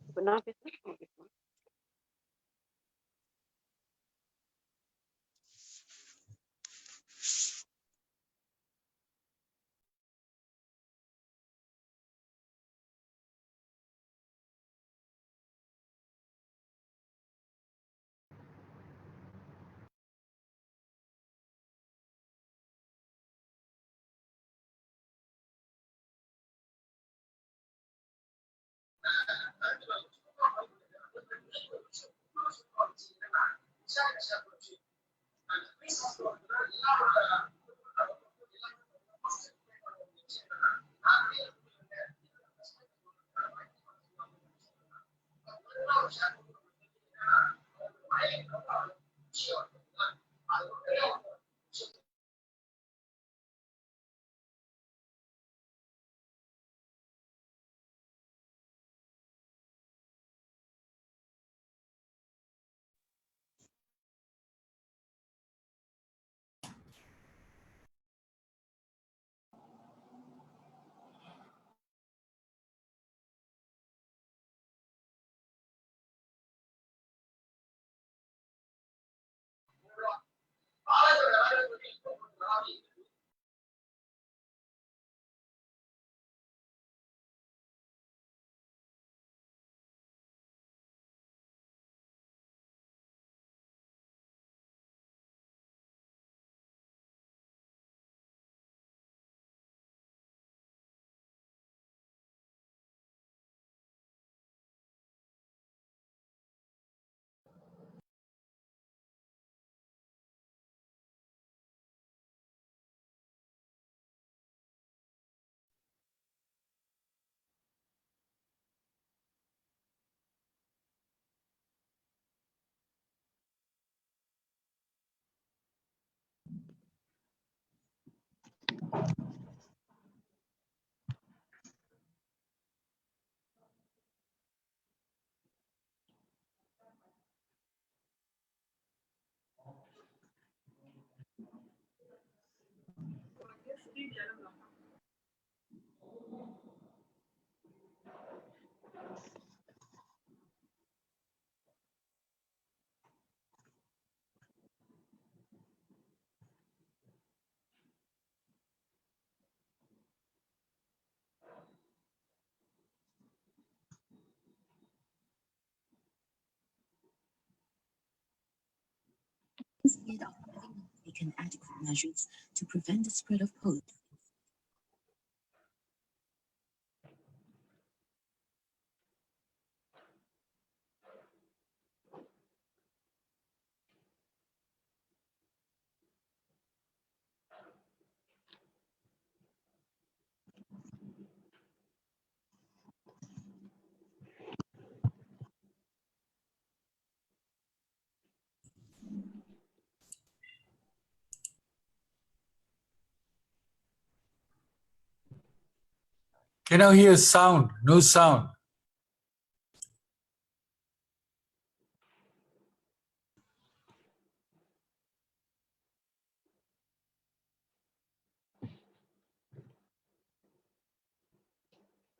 இப்ப நான் பேசுறேன். Instead of having taken adequate measures to prevent the spread of COVID. Cannot hear sound, no sound.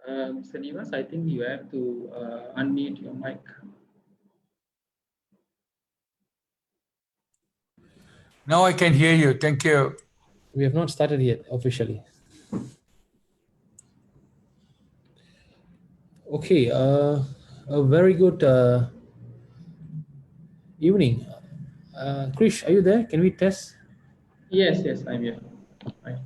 Mr. Nivas, I think you have to unmute your mic. Now I can hear you. Thank you. We have not started yet officially. Okay, a very good evening. Krish, are you there? Can we test? Yes, I'm here. Right.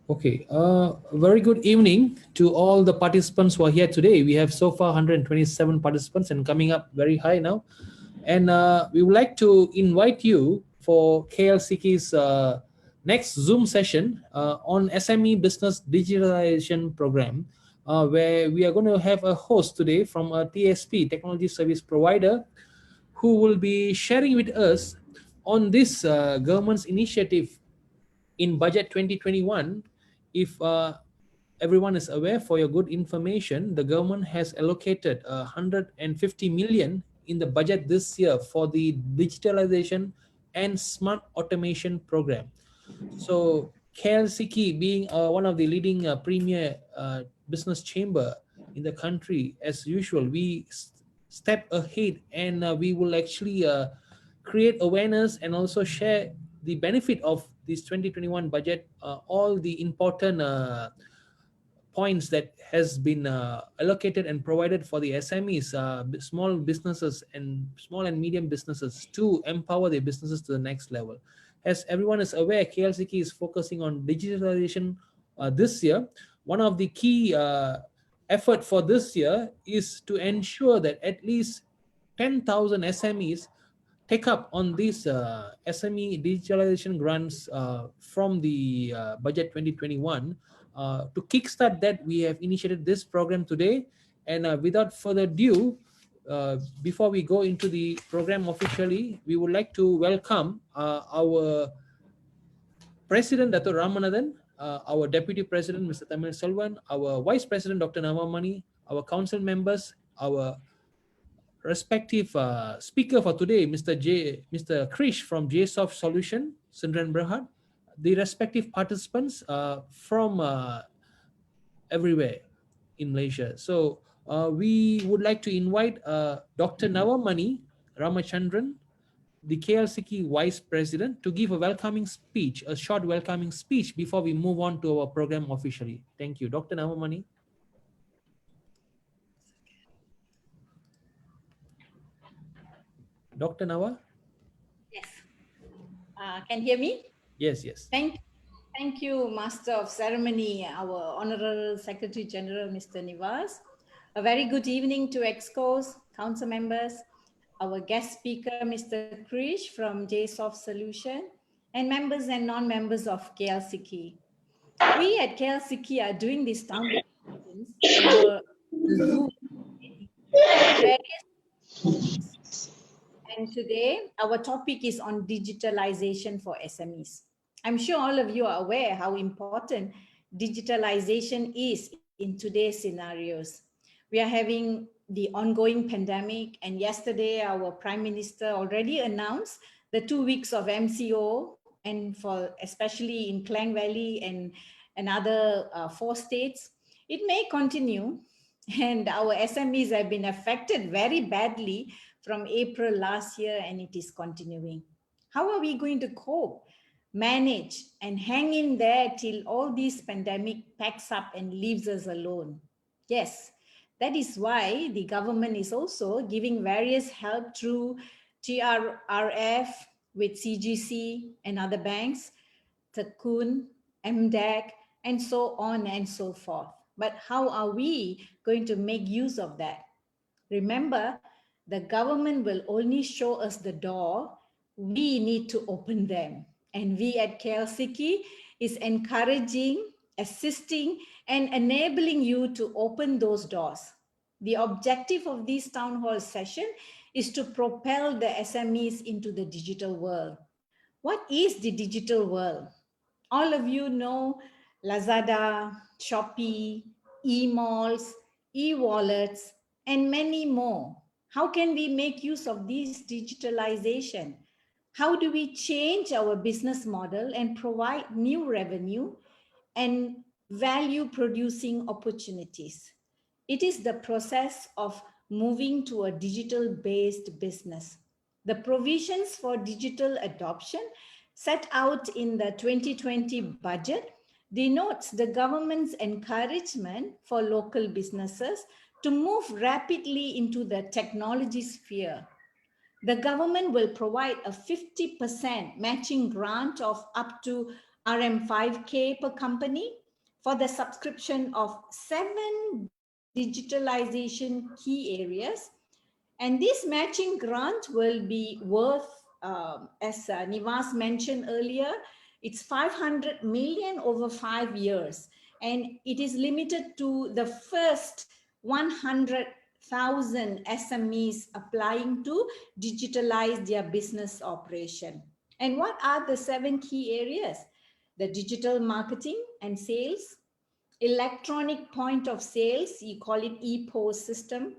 Okay, a very good evening to all the participants who are here today. We have so far 127 participants and coming up very high now. And we would like to invite you for KLCK's next Zoom session on SME Business Digitalization Program, where we are going to have a host today from a TSP, Technology Service Provider, who will be sharing with us on this government's initiative in Budget 2021. If everyone is aware, for your good information, the government has allocated 150 million in the budget this year for the digitalization and smart automation program. So KLCK being one of the leading premier business chamber in the country, as usual, we step ahead and we will actually create awareness and also share the benefit of this 2021 budget, all the important points that has been allocated and provided for the SMEs, small businesses and small and medium businesses to empower their businesses to the next level. As everyone is aware, KLCK is focusing on digitalization this year. One of the key effort for this year is to ensure that at least 10,000 SMEs take up on these SME digitalization grants from the budget 2021. To kickstart that, we have initiated this program today. And without further ado, before we go into the program officially, we would like to welcome our President, Dr. Ramanathan, our Deputy President, Mr. Tamil Selvan, our Vice President, Dr. Navamani, our council members, our respective speaker for today, Mr. Krish from JSoft Solution, Sundran Berhad, the respective participants from everywhere in Malaysia. So we would like to invite Dr. Navamani Ramachandran, the KLCK Vice President, to give a welcoming speech, a short welcoming speech before we move on to our program officially. Thank you. Dr. Navamani. Dr. Nawa? Yes. Can you hear me? Yes, yes. Thank you, Master of Ceremony, our Honorable Secretary General, Mr. Nivas. A very good evening to EXCOs, council members, our guest speaker, Mr. Krish from JSoft Solution, and members and non-members of KLCK. We at KLCK are doing these town sessions over the Zoom with various topics. And today, our topic is on digitalization for SMEs. I'm sure all of you are aware how important digitalization is in today's scenarios. We are having the ongoing pandemic, and yesterday our Prime Minister already announced the 2 weeks of MCO, and for especially in Klang Valley and another 4 states. It may continue, and our SMEs have been affected very badly from April last year, and it is continuing. How are we going to cope, manage, and hang in there till all this pandemic packs up and leaves us alone? Yes, that is why the government is also giving various help through TRRF with CGC and other banks, Tekun, MDEC, and so on and so forth. But how are we going to make use of that? Remember, the government will only show us the door. We need to open them. And we at KLCK is encouraging, assisting, and enabling you to open those doors. The objective of this town hall session is to propel the SMEs into the digital world. What is the digital world? All of you know Lazada, Shopee, e-malls, e-wallets, and many more. How can we make use of this digitalization? How do we change our business model and provide new revenue and value producing opportunities? It is the process of moving to a digital based business. The provisions for digital adoption set out in the 2020 budget denotes the government's encouragement for local businesses to move rapidly into the technology sphere. The government will provide a 50% matching grant of up to RM5K per company for the subscription of 7 digitalization key areas. And this matching grant will be worth, as Nivas mentioned earlier, it's 500 million over 5 years. And it is limited to the first 100,000 SMEs applying to digitalize their business operation. And what are the 7 key areas? The digital marketing and sales, electronic point of sales, you call it e-POS system,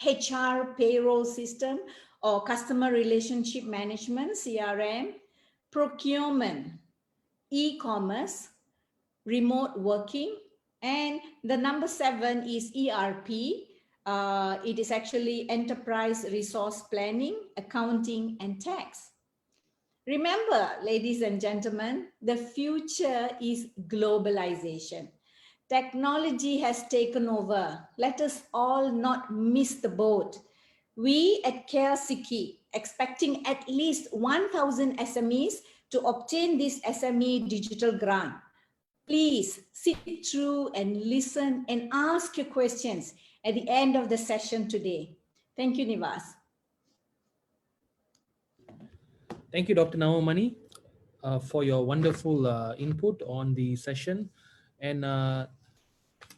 HR payroll system or customer relationship management, CRM, procurement, e-commerce, remote working, and the number 7 is ERP. It is actually enterprise resource planning, accounting, and tax. Remember, ladies and gentlemen, the future is globalization. Technology has taken over. Let us all not miss the boat. We at Care-Siki expecting at least 1,000 SMEs to obtain this SME digital grant. Please sit through and listen and ask your questions at the end of the session today. Thank you, Nivas. Thank you, Dr. Nawamani, for your wonderful input on the session. And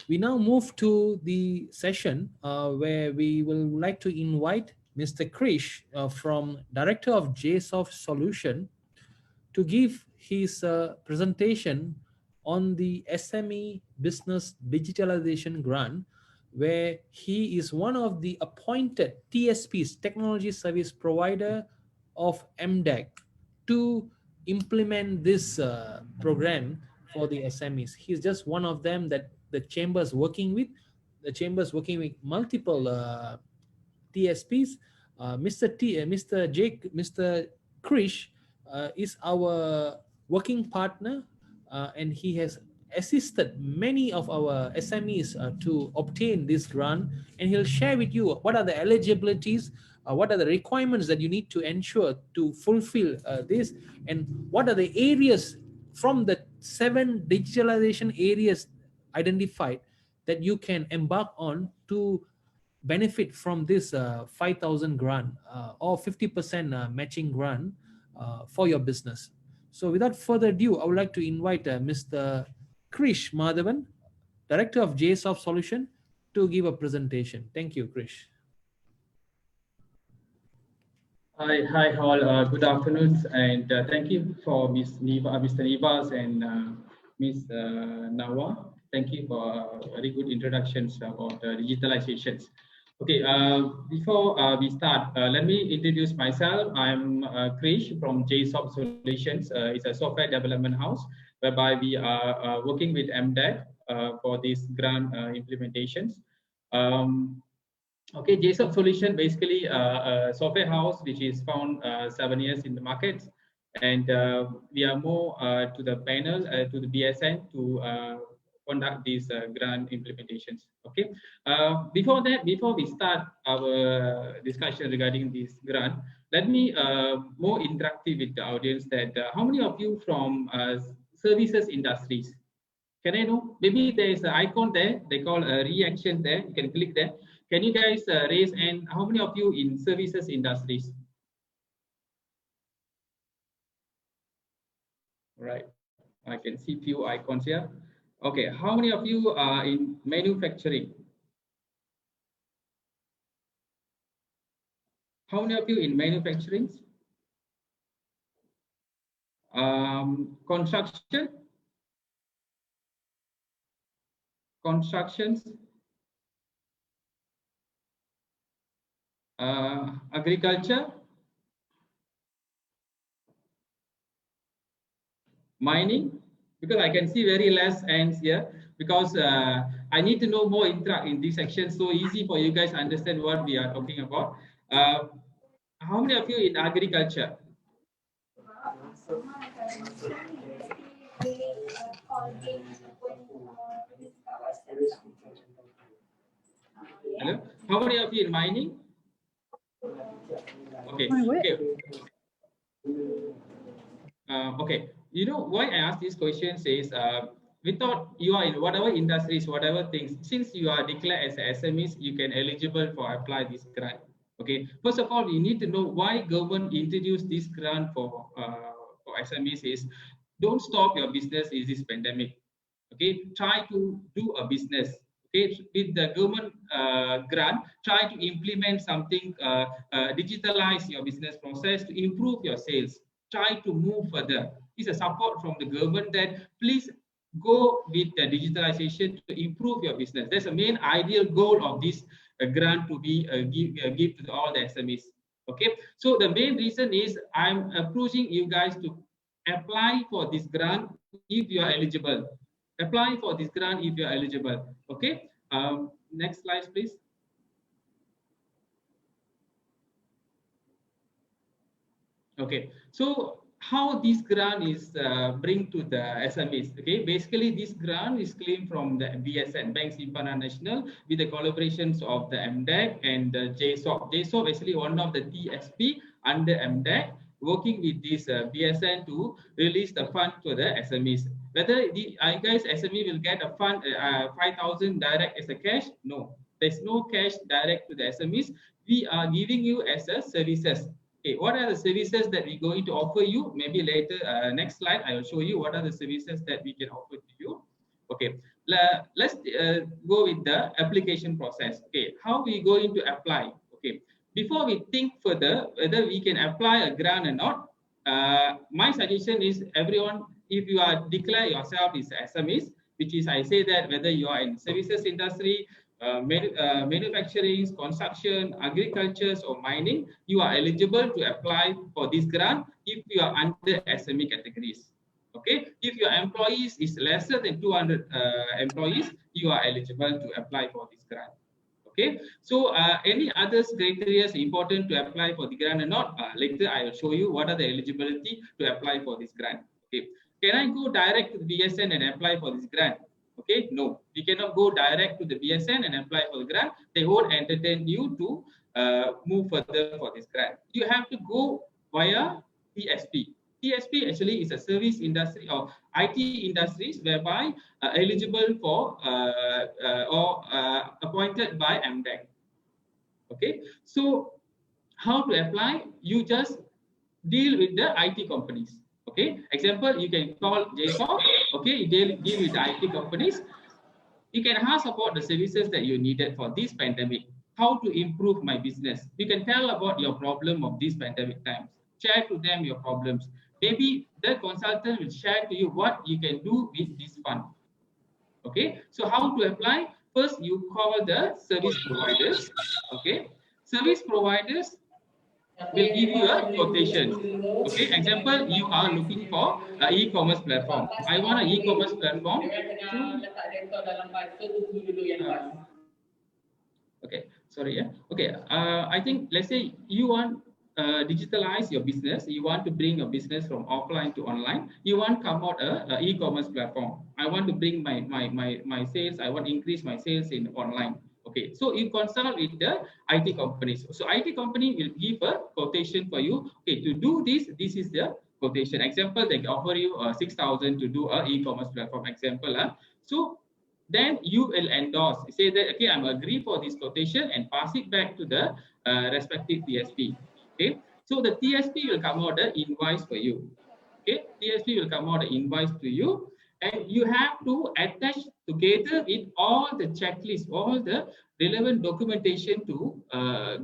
we now move to the session where we will like to invite Mr. Krish from Director of JSoft Solution to give his presentation on the SME Business Digitalization Grant, where he is one of the appointed TSPs, Technology Service Provider of MDEC, to implement this program for the SMEs. He's just one of them that the chamber is working with. The chamber is working with multiple TSPs. Mr. Krish is our working partner, and he has assisted many of our SMEs to obtain this grant, and he'll share with you what are the eligibilities, what are the requirements that you need to ensure to fulfill this, and what are the areas from the 7 digitalization areas identified that you can embark on to benefit from this 5,000 grant or 50% matching grant for your business. So without further ado, I would like to invite Mr. Krish Madhavan, Director of JSoft Solution, to give a presentation. Thank you, Krish. Hi, all. Good afternoon, and thank you for Mr. Nivas and Ms. Nawa. Thank you for very good introductions about digitalizations. Okay, before we start, let me introduce myself. I'm Krish from JSoft Solutions. It's a software development house whereby we are working with MDEC for these grant implementations. Okay, JSoft Solution basically a software house which is found 7 years in the market, and we are more to the panel, to the BSN to conduct these grant implementations. Okay, before we start our discussion regarding this grant, let me more interactive with the audience that how many of you from services industries? Can I know? Maybe there is an icon there, they call a reaction there, you can click there. Can you guys raise hand? How many of you in services industries? Right, I can see few icons here. Okay, how many of you are in manufacturing? How many of you in manufacturing? Construction? constructions, agriculture, mining, because I can see very less hands here, because I need to know more in this section, so easy for you guys to understand what we are talking about. How many of you in agriculture? Hello? How many of you in mining? Okay. Okay. Okay. You know why I ask these questions is without you are in whatever industries, whatever things, since you are declared as SMEs, you can eligible for apply this grant. Okay. First of all, you need to know why government introduced this grant for SMEs is don't stop your business in this pandemic. Okay, try to do a business. Okay, with the government grant, try to implement something, digitalize your business process to improve your sales. Try to move further. It's a support from the government that please go with the digitalization to improve your business. That's the main ideal goal of this grant to be give to all the SMEs. Okay, so the main reason is I'm approaching you guys to apply for this grant if you are eligible. Apply for this grant if you are eligible. Okay. Next slide, please. Okay. So how this grant is bring to the SMEs? Okay. Basically, this grant is claimed from the BSN, Bank Simpanan Nasional, with the collaborations of the MDEC and the JSOP. JSOP is actually one of the TSP under MDEC, working with this BSN to release the fund to the SMEs. Whether the guys SME will get a fund 5,000 direct as a cash? No, there's no cash direct to the SMEs. We are giving you as a services. Okay, what are the services that we're going to offer you? Maybe later, next slide, I will show you what are the services that we can offer to you. Okay, let's go with the application process. Okay, how we going to apply? Okay, before we think further whether we can apply a grant or not, my suggestion is everyone, if you are declare yourself as SMEs, which is I say that whether you are in services industry, manufacturing, construction, agriculture, or mining, you are eligible to apply for this grant if you are under SME categories. Okay, if your employees is lesser than 200 employees, you are eligible to apply for this grant. Okay, so any other criteria is important to apply for the grant or not? Later I will show you what are the eligibility to apply for this grant. Okay, can I go direct to the BSN and apply for this grant? Okay, no, you cannot go direct to the BSN and apply for the grant. They won't entertain you to move further for this grant. You have to go via TSP. TSP actually is a service industry or IT industries whereby eligible for or appointed by MDEC. Okay, so how to apply? You just deal with the IT companies. Okay, example, you can call JSOP. Okay, you deal with the IT companies. You can ask about the services that you needed for this pandemic. How to improve my business? You can tell about your problem of this pandemic times. Share to them your problems. Maybe the consultant will share to you what you can do with this fund. Okay, so how to apply? First, you call the service providers. Okay, service providers will give you a quotation. Okay, example, you are looking for an e-commerce platform. I want an e-commerce platform. Okay, sorry, yeah. Okay, I think let's say you want digitalize your business. You want to bring your business from offline to online. You want to come out a e-commerce platform. I want to bring my sales. I want to increase my sales in online. Okay, so you consult with the IT companies. So IT company will give a quotation for you. Okay, to do this, this is the quotation. Example, they offer you 6,000 to do a e-commerce platform. Example, so then you will endorse. Say that okay, I'm agree for this quotation and pass it back to the respective TSP. Okay, so the TSP will come out the invoice for you. Okay, TSP will come out the invoice to you. And you have to attach together with all the checklists, all the relevant documentation to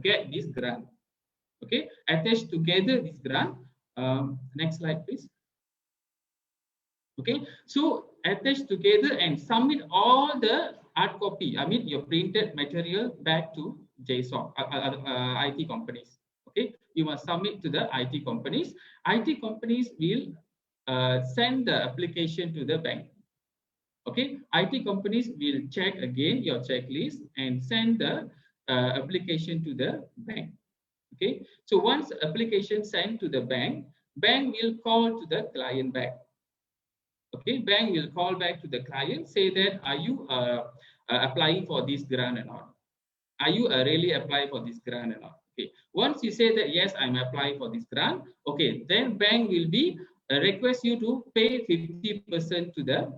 get this grant. Okay, attach together this grant. Next slide, please. Okay, so attach together and submit all the hard copy, I mean your printed material back to JSON, IT companies. Okay, you must submit to the IT companies. IT companies will send the application to the bank. Okay, IT companies will check again your checklist and send the application to the bank. Okay, so once application sent to the bank, bank will call to the client back. Okay, bank will call back to the client, say that are you applying for this grant or not? Are you really applying for this grant or not? Okay, once you say that yes, I'm applying for this grant, okay, then bank will be request you to pay 50% to the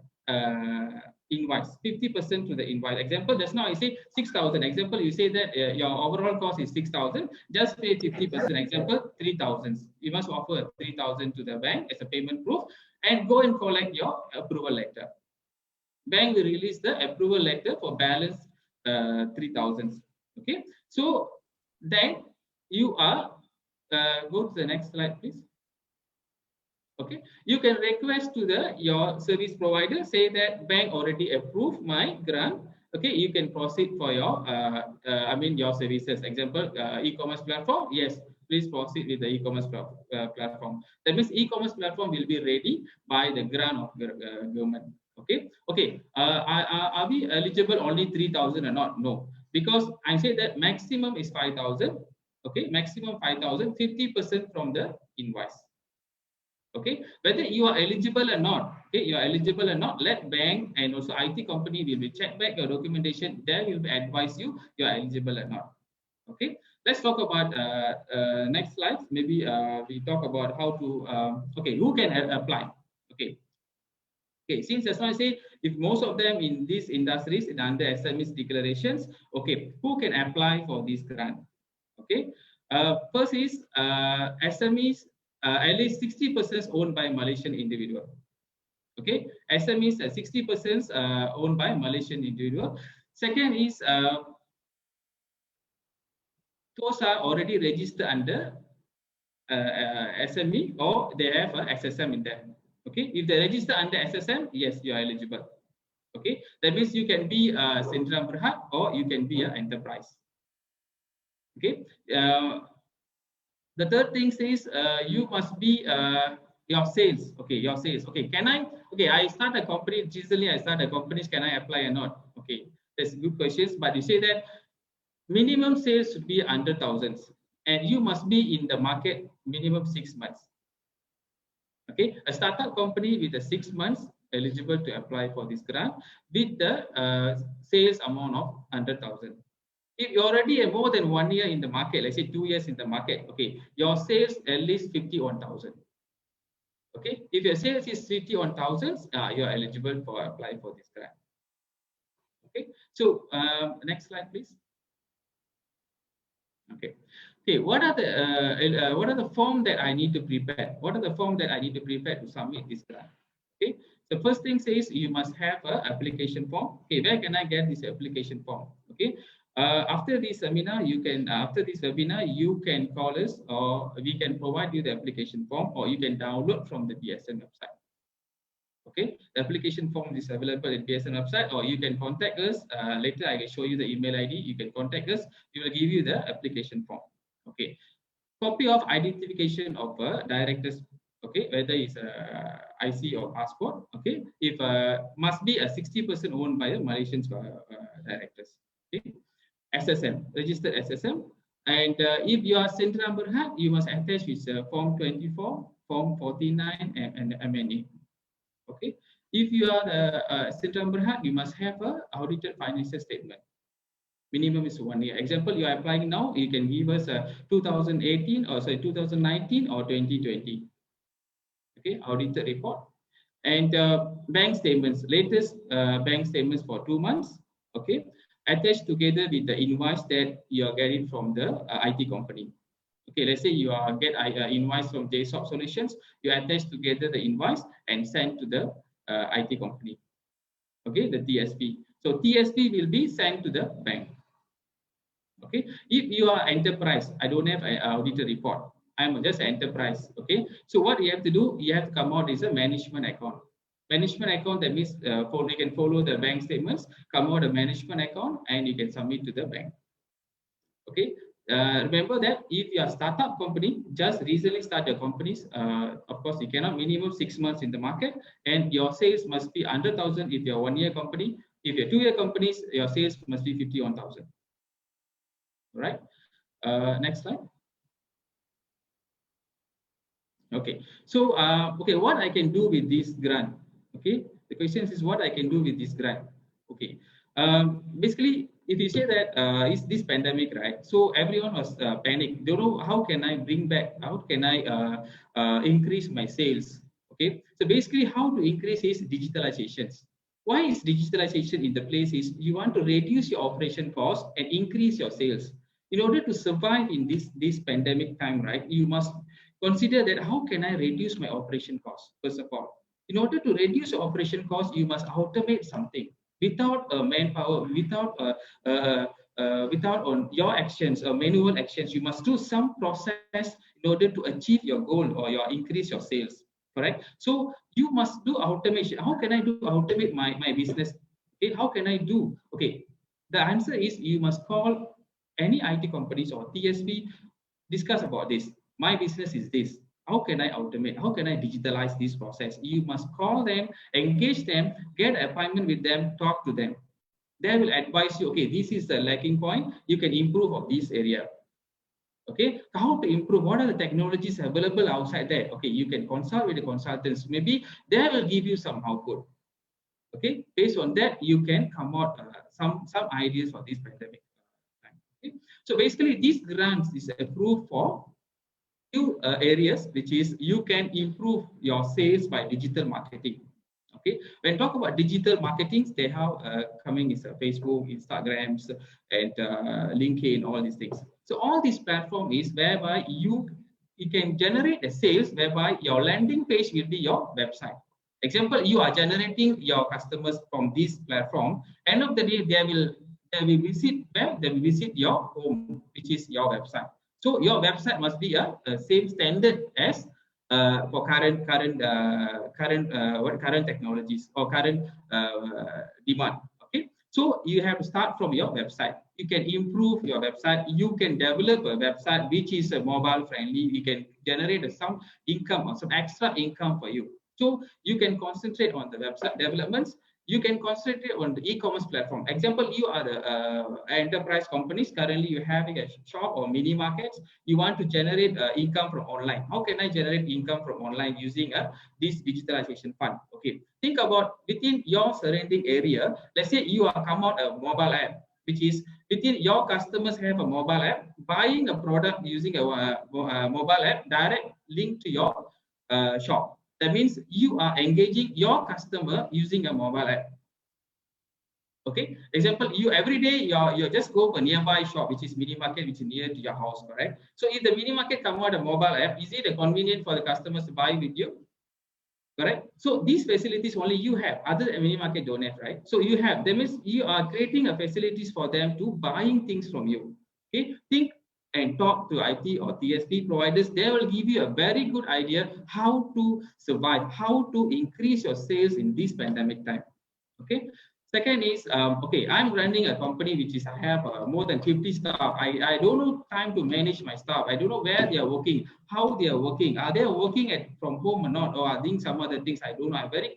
invoice, 50% to the invoice. Example, just now I say 6,000. Example, you say that your overall cost is 6,000, just pay 50%. Example, 3,000. You must offer 3,000 to the bank as a payment proof and go and collect your approval letter. Bank will release the approval letter for balance 3,000. Okay, so then you are go to the next slide, please. Okay, you can request to the your service provider, say that bank already approved my grant. Okay, you can proceed for your I mean your services. Example, e-commerce platform. Yes, please proceed with the e-commerce platform. That means e-commerce platform will be ready by the grant of government. Okay, okay. Are we eligible only 3,000 or not? No, because I say that maximum is 5,000. Okay, maximum 5,000, 50% from the invoice. Okay, whether you are eligible or not, okay, you are eligible or not, let bank and also IT company will be check back your documentation. They will advise you are eligible or not. Okay, let's talk about next slide. Maybe we talk about how to okay, who can apply. Okay, okay, since as I say, if most of them in these industries in under SMEs declarations, okay, who can apply for this grant? Okay, first is SMEs. At least 60% owned by Malaysian individual. Okay, SMEs at 60% owned by Malaysian individual. Second is those are already registered under SME or they have a SSM in them. Okay, if they register under SSM, yes, you are eligible. Okay, that means you can be a Sendirian Berhad or you can be an enterprise. Okay. The third thing is you must be your sales. Okay, your sales. Okay, can I? Okay, I start a company. Recently, I start a company. Can I apply or not? Okay, that's good questions. But you say that minimum sales should be under thousands, and you must be in the market minimum 6 months. Okay, a startup company with a 6 months eligible to apply for this grant with the sales amount of 100,000. If you're already more than 1 year in the market, let's say 2 years in the market, okay, your sales at least 51,000. Okay, if your sales is 51,000, you're eligible for apply for this grant. Okay, so next slide, please. Okay, okay, what are the form that I need to prepare? What are the form that I need to prepare to submit this grant? Okay, the first thing says you must have an application form. Okay, where can I get this application form? Okay. After this seminar, you can after this webinar, you can call us or we can provide you the application form or you can download from the BSN website. Okay, the application form is available in BSN website or you can contact us. Later, I will show you the email ID. You can contact us. We will give you the application form. Okay, copy of identification of directors. Okay, whether it's a IC or passport. Okay, if must be a 60% owned by a Malaysian directors. Okay. SSM, registered SSM, and if you are Sendirian Berhad, you must attach with Form 24, Form 49, and MNA. Okay. If you are Sendirian Berhad, you must have a audited financial statement. Minimum is 1 year. Example, you are applying now, you can give us 2018 or sorry 2019 or 2020. Okay, audited report and bank statements, latest bank statements for 2 months. Okay. Attached together with the invoice that you are getting from the IT company. Okay, let's say you are get invoice from JSOP Solutions, you attach together the invoice and send to the IT company. Okay, the TSP. So TSP will be sent to the bank. Okay, if you are enterprise, I don't have an auditor report. I'm just enterprise. Okay, so what you have to do, you have to come out is a management account. Management account, that means you can follow the bank statements, come out a management account, and you can submit to the bank. Okay. Remember that if you are a startup company, just recently start your companies, of course, you cannot minimum 6 months in the market, and your sales must be 100,000 if you're a 1-year company. If you're 2-year companies, your sales must be 51,000. Right. Next slide. Okay. So, okay, what I can do with this grant? Okay. The question is what I can do with this grant. Okay. Basically, if you say that it's this pandemic, right? So everyone was panicked. Don't know how can I bring back? How can I increase my sales? Okay. So basically, how to increase is digitalizations. Why is digitalization in the place? Is you want to reduce your operation cost and increase your sales. In order to survive in this pandemic time, right? You must consider that how can I reduce my operation cost? First of all, in order to reduce your operation cost, you must automate something. Without manpower, without on your actions or manual actions, you must do some process in order to achieve your goal or increase your sales. Correct? So you must do automation. How can I do automate my business? Okay, how can I do? Okay, the answer is you must call any IT companies or TSP, discuss about this. My business is this. How can I automate? How can I digitalize this process? You must call them, engage them, get an appointment with them, talk to them. They will advise you, okay, this is the lacking point. You can improve on this area. Okay, how to improve? What are the technologies available outside there? Okay, you can consult with the consultants. Maybe they will give you some output. Okay, based on that, you can come out some ideas for this pandemic. Okay? So basically, these grants is approved for few areas, which is you can improve your sales by digital marketing. Okay, when talk about digital marketing, they have coming is Facebook, Instagrams, and LinkedIn, all these things. So all these platform is whereby you can generate a sales whereby your landing page will be your website. Example, you are generating your customers from this platform. End of the day, they will visit where they will visit your home, which is your website. So your website must be a same standard as for current technologies or current demand. Okay, so you have to start from your website. You can improve your website. You can develop a website which is mobile friendly. You can generate some income or some extra income for you. So you can concentrate on the website developments. You can concentrate on the e-commerce platform. Example, you are the enterprise companies. Currently, you're having a shop or mini markets. You want to generate income from online. How can I generate income from online using this digitalization fund? Okay, think about within your surrounding area. Let's say you are come out a mobile app, which is within your customers have a mobile app. Buying a product using a mobile app direct link to your shop. That means you are engaging your customer using a mobile app. Okay. Example, you every day you just go to a nearby shop, which is mini market, which is near to your house, correct? So if the mini market come out a mobile app, is it convenient for the customers to buy with you? Correct. So these facilities only you have. Other mini market don't have, right? So you have. That means you are creating a facilities for them to buying things from you. Okay. Think and talk to IT or TSP providers. They will give you a very good idea how to survive, how to increase your sales in this pandemic time. Okay. Second is, okay, I'm running a company which is I have more than 50 staff. I don't know time to manage my staff. I don't know where they are working, how they are working. Are they working from home or not? Or are doing some other things? I don't know. I'm very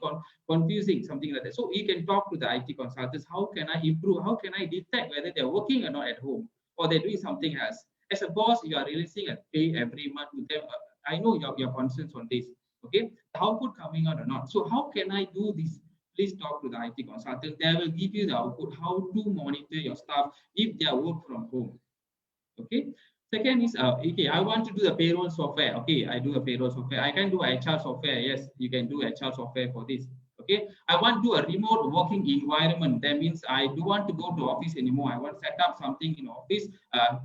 confusing, something like that. So you can talk to the IT consultants. How can I improve? How can I detect whether they're working or not at home? Or they're doing something else? As a boss, you are releasing a pay every month to them. I know your concerns on this. Okay, the output coming out or not. So how can I do this? Please talk to the IT consultant. They will give you the output, how to monitor your staff if they are work from home. Okay. Second is, okay, I want to do the payroll software. Okay, I do a payroll software. I can do HR software. Yes, you can do HR software for this. Okay, I want to do a remote working environment. That means I don't want to go to office anymore. I want to set up something in office,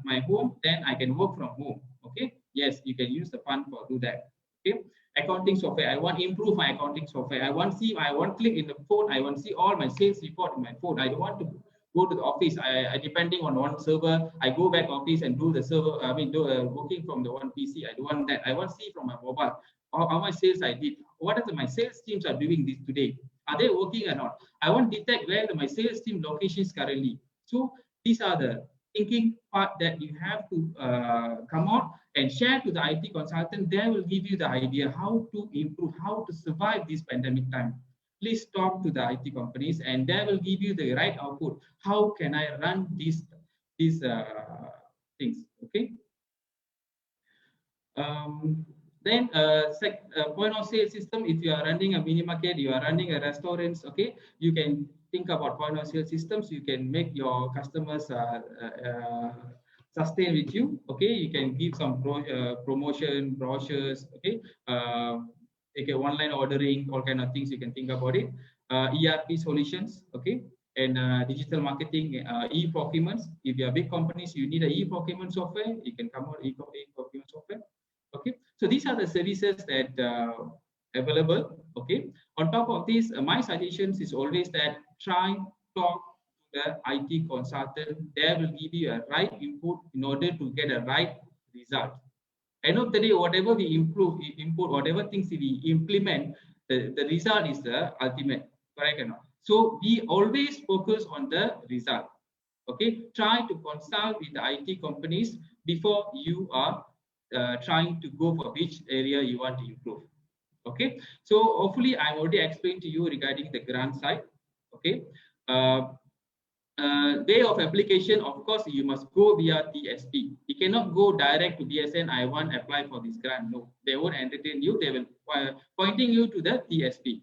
my home, then I can work from home. Okay, yes, you can use the fund for do that. Okay, accounting software. I want to improve my accounting software. I want to click in the phone. I want to see all my sales report in my phone. I don't want to go to the office. I depending on one server. I go back office and do the server. I mean, do working from the one PC. I don't want that. I want to see from my mobile how much sales I did. what are my sales teams are doing this today? Are they working or not? I want to detect where my sales team location is currently. So these are the thinking part that you have to come out and share to the IT consultant. They will give you the idea how to improve, how to survive this pandemic time. Please talk to the IT companies and they will give you the right output. How can I run these things? Okay. Then point of sale system. If you are running a mini market, you are running a restaurants. Okay, you can think about point of sale systems. You can make your customers sustain with you. Okay, you can give some promotion brochures. Okay, online ordering, all kind of things. You can think about it. ERP solutions. Okay. And digital marketing, e-procurements. If you are big companies, you need a e-procurement software. You can come out e-procurement software. Okay, so these are the services that available. Okay, on top of this, my suggestions is always that try talk to the IT consultant. They will give you a right input in order to get a right result. End of the day, whatever we input, whatever things we implement, the result is the ultimate. Correct or not? So we always focus on the result. Okay, try to consult with the IT companies before you are trying to go for which area you want to improve. Okay, so hopefully I already explained to you regarding the grant side. Okay, way of application, of course, you must go via TSP. You cannot go direct to BSN. I want to apply for this grant. No, they won't entertain you. They will pointing you to the TSP,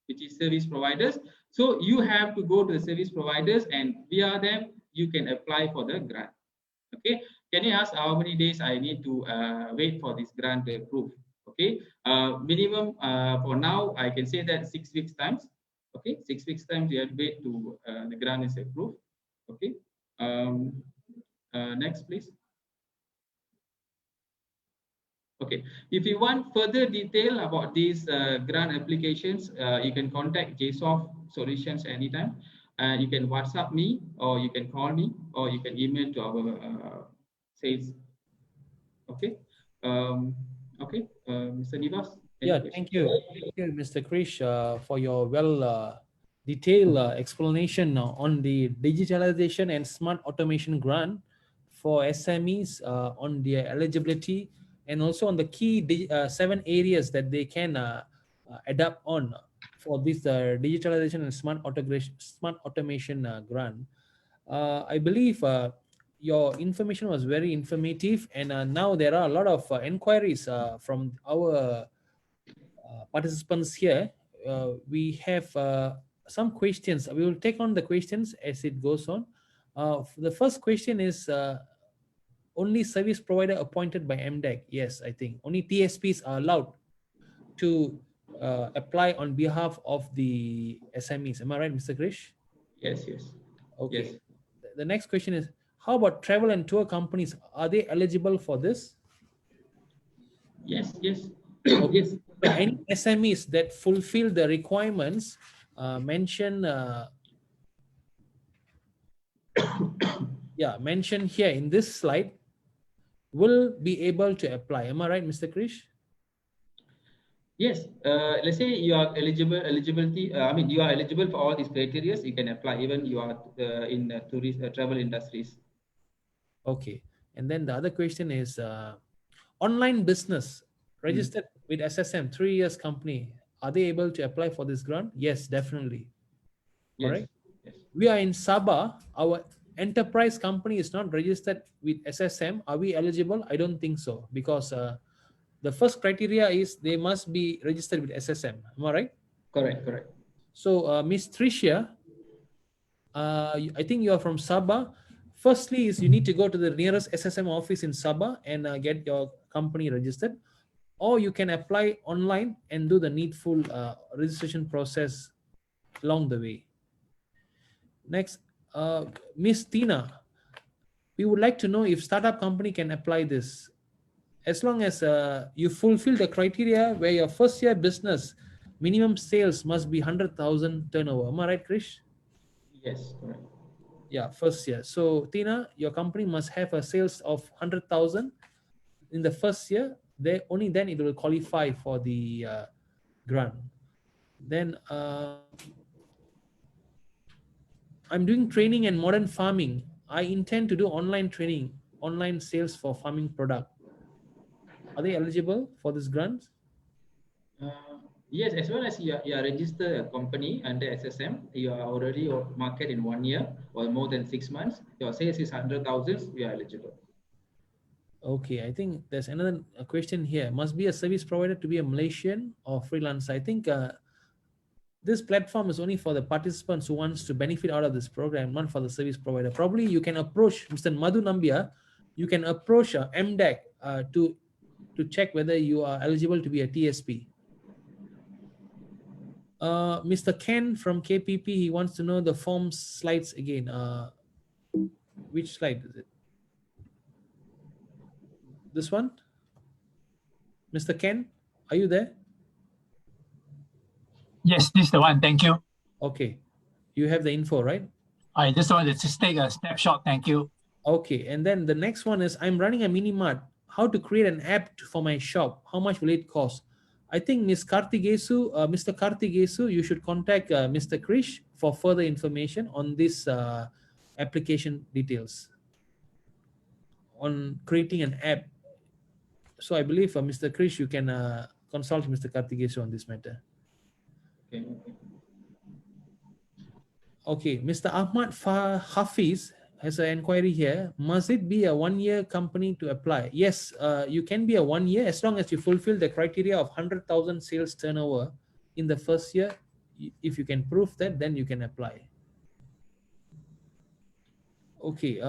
which is service providers. So you have to go to the service providers, and via them you can apply for the grant. Okay, can you ask how many days I need to wait for this grant to approve? Okay, minimum for now I can say that 6 weeks times. Okay, 6 weeks times you have to wait to the grant is approved. Okay, next please. Okay, if you want further detail about these grant applications, you can contact JSoft Solutions anytime. You can WhatsApp me, or you can call me, or you can email to our sales. Okay, okay, Mr. Nivas. Yeah, thank you, Mr. Krish, for your detailed explanation on the digitalization and smart automation grant for SMEs on their eligibility, and also on the key 7 areas that they can adapt on for this digitalization and smart automation grant. I believe your information was very informative, and now there are a lot of inquiries from our participants here. We have some questions. We will take on the questions as it goes on. The first question is only service provider appointed by MDEC. Yes, I think only TSPs are allowed to apply on behalf of the SMEs. Am I right, Mr. Krish? Yes, yes. Okay. Yes. The next question is, how about travel and tour companies? Are they eligible for this? Yes, yes. Okay. Yes. Any SMEs that fulfill the requirements mentioned here in this slide will be able to apply. Am I right, Mr. Krish? Yes. Let's say you are eligibility. You are eligible for all these criteria. You can apply, even you are in tourist travel industries. Okay. And then the other question is online business registered with SSM 3 years company. Are they able to apply for this grant? Yes, definitely. Yes. All right. Yes. We are in Sabah. Our enterprise company is not registered with SSM. Are we eligible? I don't think so, because the first criteria is they must be registered with SSM. Am I right? Correct. Correct. So, Miss Tricia, I think you are from Sabah. Firstly, is you need to go to the nearest SSM office in Sabah and get your company registered, or you can apply online and do the needful registration process along the way. Next, Miss Tina, we would like to know if startup company can apply this. As long as you fulfill the criteria where your first year business minimum sales must be 100,000 turnover. Am I right, Krish? Yes, correct. Yeah, first year. So Tina, your company must have a sales of 100,000 in the first year. Only then it will qualify for the grant. Then I'm doing training and modern farming. I intend to do online training, online sales for farming product. Are they eligible for this grant? Yes, as well as you are registered a company under SSM, you are already on market in 1 year or more than 6 months. Your sales is 100,000. You are eligible. Okay, I think there's another question here. Must be a service provider to be a Malaysian or freelancer? I think this platform is only for the participants who wants to benefit out of this program, not for the service provider. Probably you can approach Mr. Madhu Nambia. You can approach MDEC to check whether you are eligible to be a TSP. Mr. Ken from KPP, he wants to know the form slides again. Which slide is it? This one? Mr. Ken, are you there? Yes, this is the one. Thank you. Okay. You have the info, right? I just wanted to take a snapshot. Thank you. Okay. And then the next one is I'm running a mini mart. How to create an app for my shop? How much will it cost? I think Ms. Kartigesu, Mr. Kartigesu, you should contact Mr. Krish for further information on this application details on creating an app. So I believe Mr. Krish, you can consult Mr. Kartigesu on this matter. Okay. Okay, Mr. Ahmad Hafiz has an inquiry here. Must it be a 1-year company to apply? Yes, you can be a 1 year as long as you fulfill the criteria of 100,000 sales turnover in the first year. If you can prove that, then you can apply. Okay,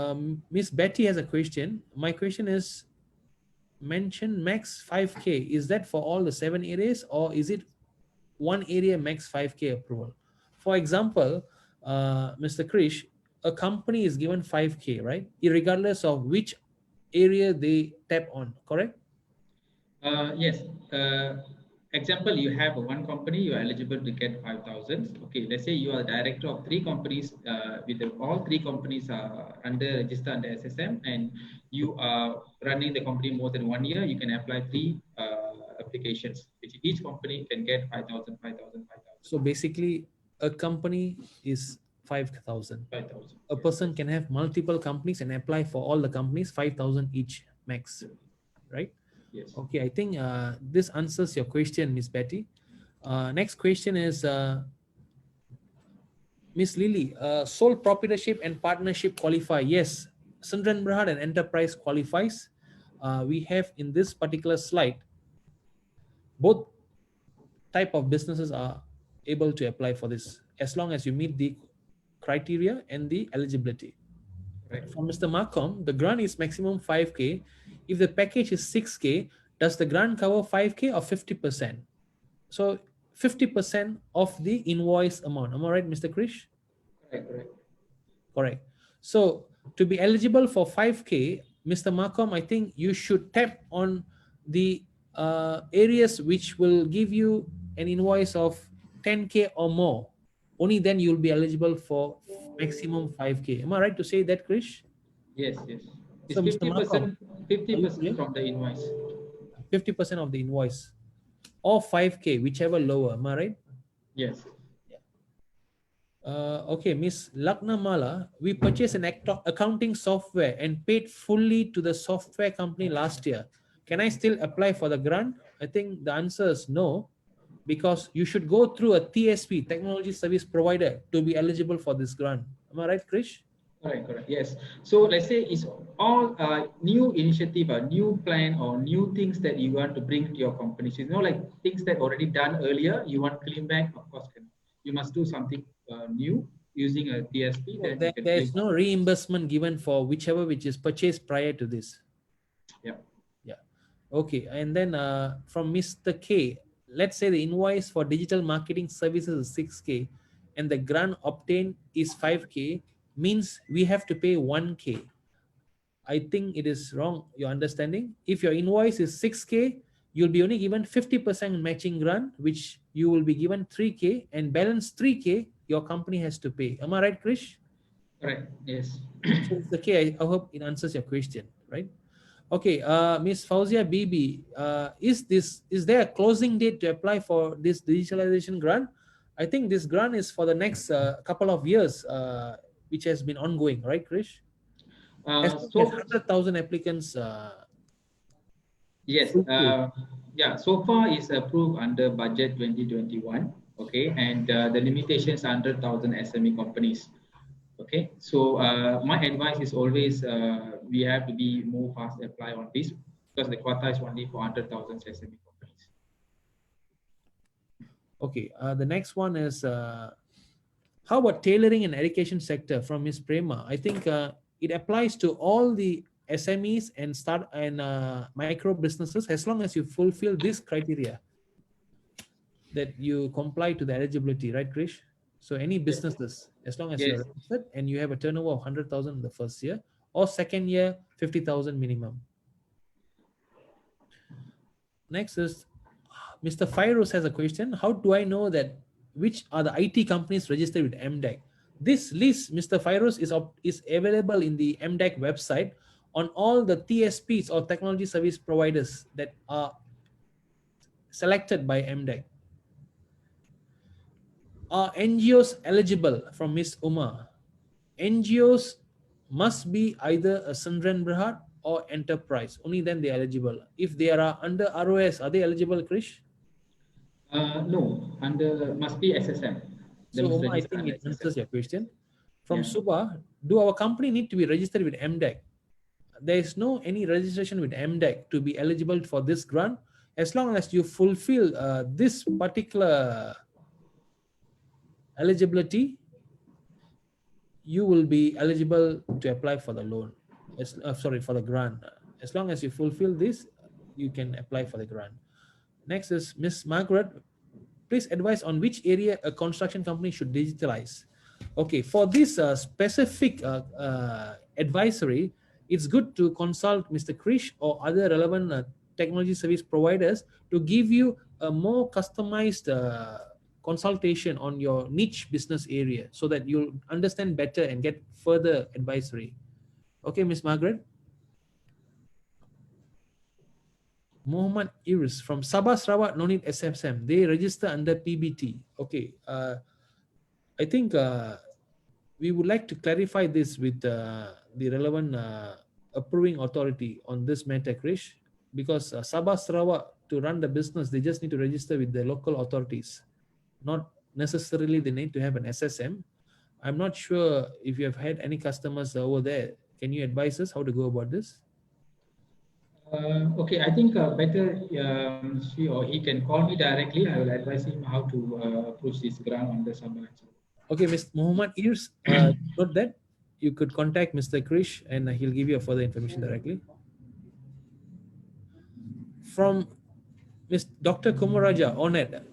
Miss Betty has a question. My question is, mention max 5K. Is that for all the 7 areas or is it one area max 5K approval? For example, Mr. Krish, a company is given 5K, right? Irregardless of which area they tap on, correct? Yes. Example, you have one company, you are eligible to get 5,000. Okay, let's say you are director of 3 companies, all 3 companies are registered under SSM, and you are running the company more than 1 year, you can apply 3 applications, which each company can get 5,000, 5,000, 5,000. So basically, a company is 5,000. 5,000. A person can have multiple companies and apply for all the companies 5,000 each max, right? Yes. Okay, I think this answers your question, Miss Betty. Next question is Miss Lily. Sole proprietorship and partnership qualify. Yes, Sundran Berhad and enterprise qualifies. We have in this particular slide, both type of businesses are able to apply for this as long as you meet the criteria and the eligibility. Right. For Mr. Markham, the grant is maximum 5K. If the package is 6K, does the grant cover 5K or 50%? So 50% of the invoice amount. Am I right, Mr. Krish? Correct. Correct. So to be eligible for 5K, Mr. Markham, I think you should tap on the areas which will give you an invoice of 10K or more. Only then you'll be eligible for maximum 5K. Am I right to say that, Krish? Yes. It's So, Mr. 50%, 50% clear? from the invoice. 50% of the invoice or 5K, whichever lower. Am I right? Yes. Okay, Miss Lakna Mala, we purchased an accounting software and paid fully to the software company last year. Can I still apply for the grant? I think the answer is no, because you should go through a TSP, technology service provider, to be eligible for this grant. Am I right, Krish? Correct. Yes. So let's say it's all new initiative, a new plan, or new things that you want to bring to your company. So, like things that already done earlier, you want to claim back, of course, you must do something new using a TSP. Well, there is no reimbursement given for whichever which is purchased prior to this. Yeah. Okay, and then from Mr. K, let's say the invoice for digital marketing services is 6K and the grant obtained is 5K, means we have to pay 1K. I think it is wrong, your understanding. If your invoice is 6K, you'll be only given 50% matching grant, which you will be given 3K, and balance 3K your company has to pay. Am I right, Krish? Correct. Yes. So it's okay. I hope it answers your question, right? Okay, Miss Fauzia Bibi, is there a closing date to apply for this digitalization grant? I think this grant is for the next couple of years, which has been ongoing, right, Krish? As long as So 100,000 applicants yes, fulfill. yeah, so far is approved under budget 2021. Okay, and the limitations are 100,000 SME companies. Okay, so my advice is always we have to be more fast apply on this because the quota is only for 100,000 SME companies. Okay, the next one is how about tailoring and education sector from Ms. Prema? I think it applies to all the SMEs and micro businesses as long as you fulfill this criteria that you comply to the eligibility, right, Krish? So any Yes. businesses, as long as Yes. you're registered and you have a turnover of 100,000 in the first year, or second year 50,000 minimum. Next is Mr. Fairuz has a question. How do I know that which are the IT companies registered with MDEC? This list, Mr. Fairuz, is available in the MDEC website on all the TSPs or technology service providers that are selected by MDEC. Are NGOs eligible from Ms. Uma? NGOs must be either a Sandran Berhad or enterprise. Only then they are eligible. If they are under ROS, are they eligible, Krish? No, under must be SSM. They So must Uma, I register think under it answers SSM. your question. From Yeah. Suba, do our company need to be registered with MDEC? There is no any registration with MDEC to be eligible for this grant. As long as you fulfill this particular eligibility, you will be eligible to apply for the loan. For the grant. As long as you fulfill this, you can apply for the grant. Next is Miss Margaret. Please advise on which area a construction company should digitalize. Okay, for this specific advisory, it's good to consult Mr. Krish or other relevant technology service providers to give you a more customized consultation on your niche business area so that you'll understand better and get further advisory. Okay, Miss Margaret. Muhammad Iris from Sabah Sarawak, no need SSM. They register under PBT. Okay. I think we would like to clarify this with the relevant approving authority on this matter, Krish, because Sabah Sarawak, to run the business, they just need to register with the local authorities. Not necessarily they need to have an SSM. I'm not sure if you have had any customers over there. Can you advise us how to go about this? Okay, I think better she or he can call me directly. I will advise him how to approach this grant on the Sabah. Okay, Mr. Muhammad Irs, note that you could contact Mr. Krish and he'll give you further information directly. From Ms. Dr. Kumaraja, Onet,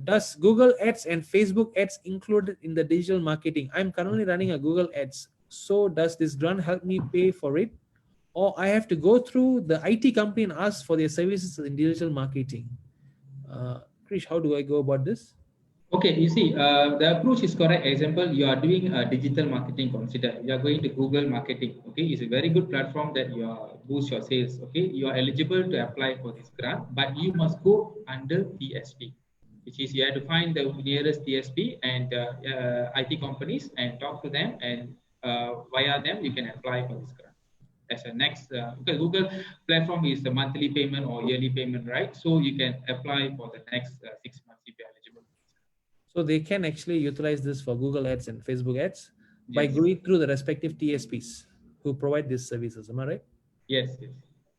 does Google Ads and Facebook Ads included in the digital marketing? I'm currently running a Google Ads. So does this grant help me pay for it? Or I have to go through the IT company and ask for their services in digital marketing? Krish, how do I go about this? Okay, you see, the approach is correct. Example, you are doing digital marketing. Consider you are going to Google Marketing. Okay, it's a very good platform that you are boost your sales. Okay, you are eligible to apply for this grant, but you must go under TSP, which is you have to find the nearest TSP and IT companies and talk to them, and via them you can apply for this grant. As a next, because Google platform is the monthly payment or yearly payment, right? So you can apply for the next 6 months if you're eligible. So they can actually utilize this for Google Ads and Facebook Ads by Yes. going through the respective TSPs who provide these services. Am I right? Yes, yes.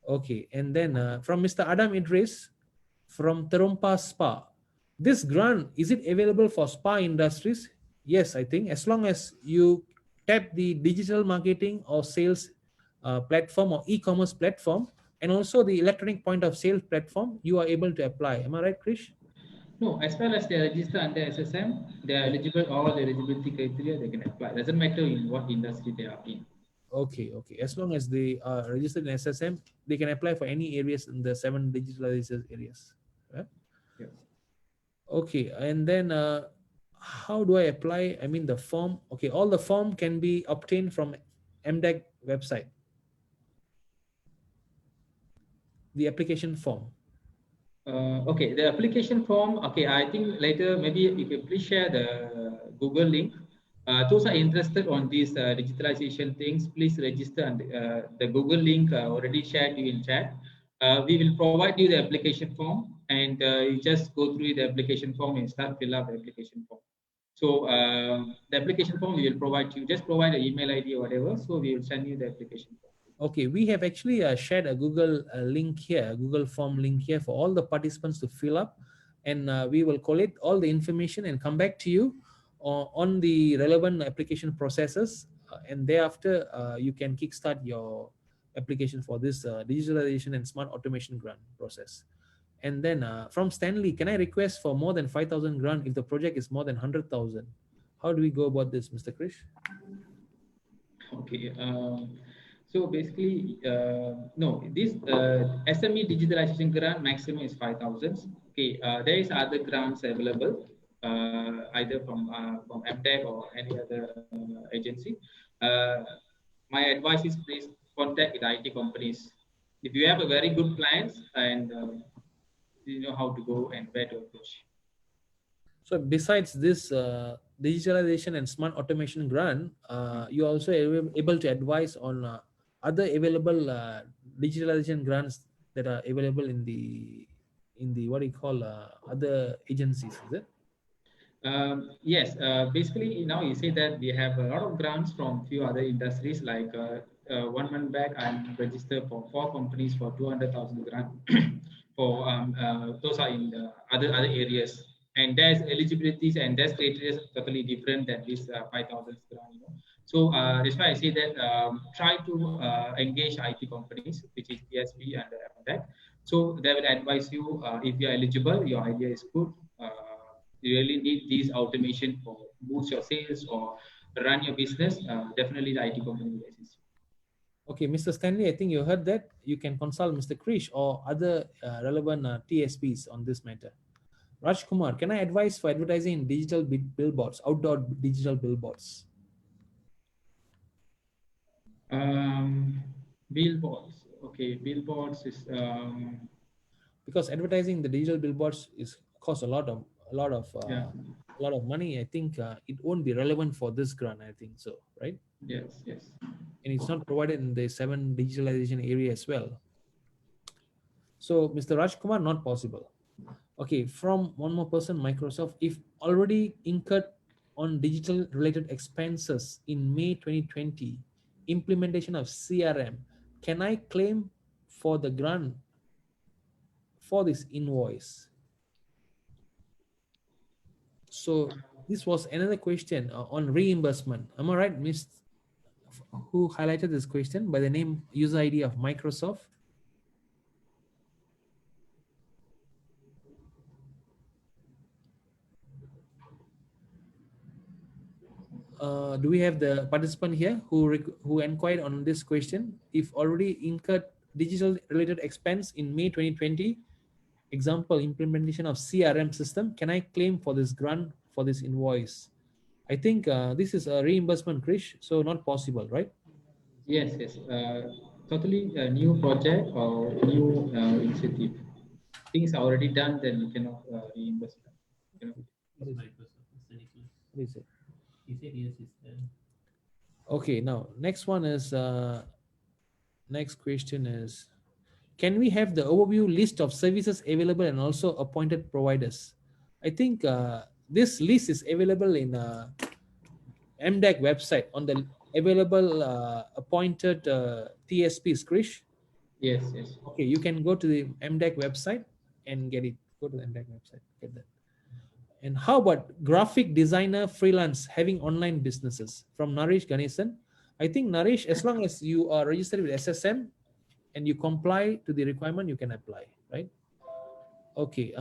Okay. And then from Mr. Adam Idris from Terumpa Spa, this grant, is it available for spa industries? Yes, I think as long as you tap the digital marketing or sales platform or e-commerce platform and also the electronic point of sale platform, you are able to apply. Am I right, Krish? No, as far as they are registered under SSM, they are eligible, all the eligibility criteria they can apply. Doesn't matter in what industry they are in. Okay, okay. As long as they are registered in SSM, they can apply for any areas in the 7 digitalized areas. Right? Yeah. Okay, and then how do I apply? I mean, the form. Okay, all the form can be obtained from MDEC website. the application form. Okay, the application form. Okay, I think later maybe you can please share the Google link. Those are interested on these digitalization things, please register on the Google link already shared you in chat. We will provide you the application form, and you just go through the application form and start fill up the application form. So the application form we will provide you. Just provide the email ID or whatever. So we will send you the application form. Okay, we have actually shared a Google link here, Google form link here for all the participants to fill up, and we will collect all the information and come back to you on the relevant application processes, and thereafter you can kickstart your application for this digitalization and smart automation grant process. And then from Stanley, can I request for more than 5,000 grant if the project is more than 100,000? How do we go about this, Mr. Krish? Okay. So basically, no, this SME digitalization grant maximum is 5,000. Okay, there is other grants available, either from MDEC or any other agency. My advice is please contact with IT companies. If you have a very good plans and you know how to go and where to approach. So besides this digitalization and smart automation grant, you also able to advise on other available digitalization grants that are available in the what do you call other agencies, is it? Yes, basically now you say that we have a lot of grants from few other industries. Like 1 month back, I'm registered for 4 companies for 200,000 grant. For those are in the other areas, and there's eligibilities and there's criteria totally different than this 5,000 grant. You know? So that's why I say that try to engage IT companies, which is PSP and MDEC. So they will advise you if you are eligible, your idea is good. You really need these automation for boost your sales or run your business, definitely the IT company will assist you. Okay, Mr. Stanley, I think you heard that. You can consult Mr. Krish or other relevant TSPs on this matter. Raj Kumar, can I advise for advertising in digital billboards, outdoor digital billboards? Billboards. Okay, billboards is because advertising the digital billboards is cost a lot of yeah. a lot of money. I think it won't be relevant for this grant. I think so, right? Yes, yes. And it's not provided in the 7 digitalization area as well. So, Mr. Rajkumar, not possible. Okay, from one more person, Microsoft, if already incurred on digital related expenses in May 2020, implementation of CRM, can I claim for the grant for this invoice? So this was another question on reimbursement. Am I right, Miss, who highlighted this question by the name user ID of Microsoft? Do we have the participant here who inquired on this question? If already incurred digital related expense in May 2020, example implementation of CRM system, can I claim for this grant for this invoice? I think this is a reimbursement, Krish, so not possible, right? Yes, yes. Totally a new project or new initiative. Things are already done, then you cannot reimburse them. What is it? He said yes, it's there. Okay, now next one is next question is, can we have the overview list of services available and also appointed providers? I think this list is available in MDEC website on the available appointed TSPs, Krish. Yes, yes. Okay, you can go to the MDEC website and get it. Go to the MDEC website, get that. And how about graphic designer freelance having online businesses from Naresh Ganesan? I think Naresh, as long as you are registered with SSM and you comply to the requirement, you can apply, right? Okay,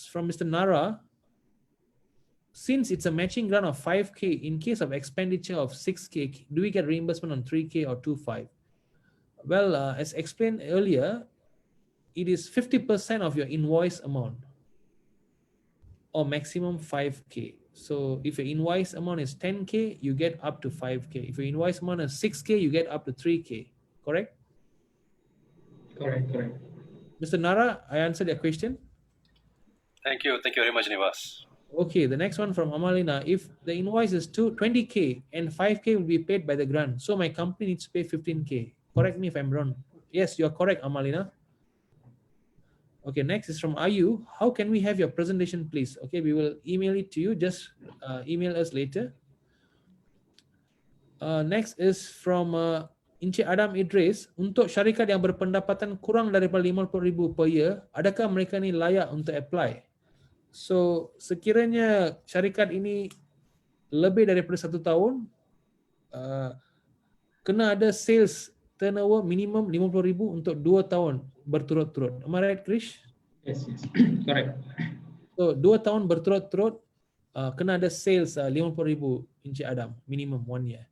from Mr. Nara, since it's a matching grant of 5K, in case of expenditure of 6K, do we get reimbursement on 3K or 2.5? Well, as explained earlier, it is 50% of your invoice amount or maximum 5K. So if your invoice amount is 10K, you get up to 5K. If your invoice amount is 6K, you get up to 3K, correct? Correct, correct. Mr. Nara, I answered your question. Thank you. Thank you very much, Nivas. Okay, the next one from Amalina. If the invoice is 20K and 5K will be paid by the grant, so my company needs to pay 15K. Correct me if I'm wrong. Yes, you're correct, Amalina. Okay, next is from Ayu. How can we have your presentation, please? Okay, we will email it to you. Just email us later. Next is from Encik Adam Idris. Untuk syarikat yang berpendapatan kurang daripada 50,000 per year, adakah mereka ni layak untuk apply? So, sekiranya syarikat ini lebih daripada 1 tahun, kena ada sales turnover minimum 50,000 untuk 2 tahun berturut-turut. Am I right, Krish? Yes, yes, correct. So 2 tahun berturut-turut kena ada sales 50,000 Encik Adam, minimum 1 year.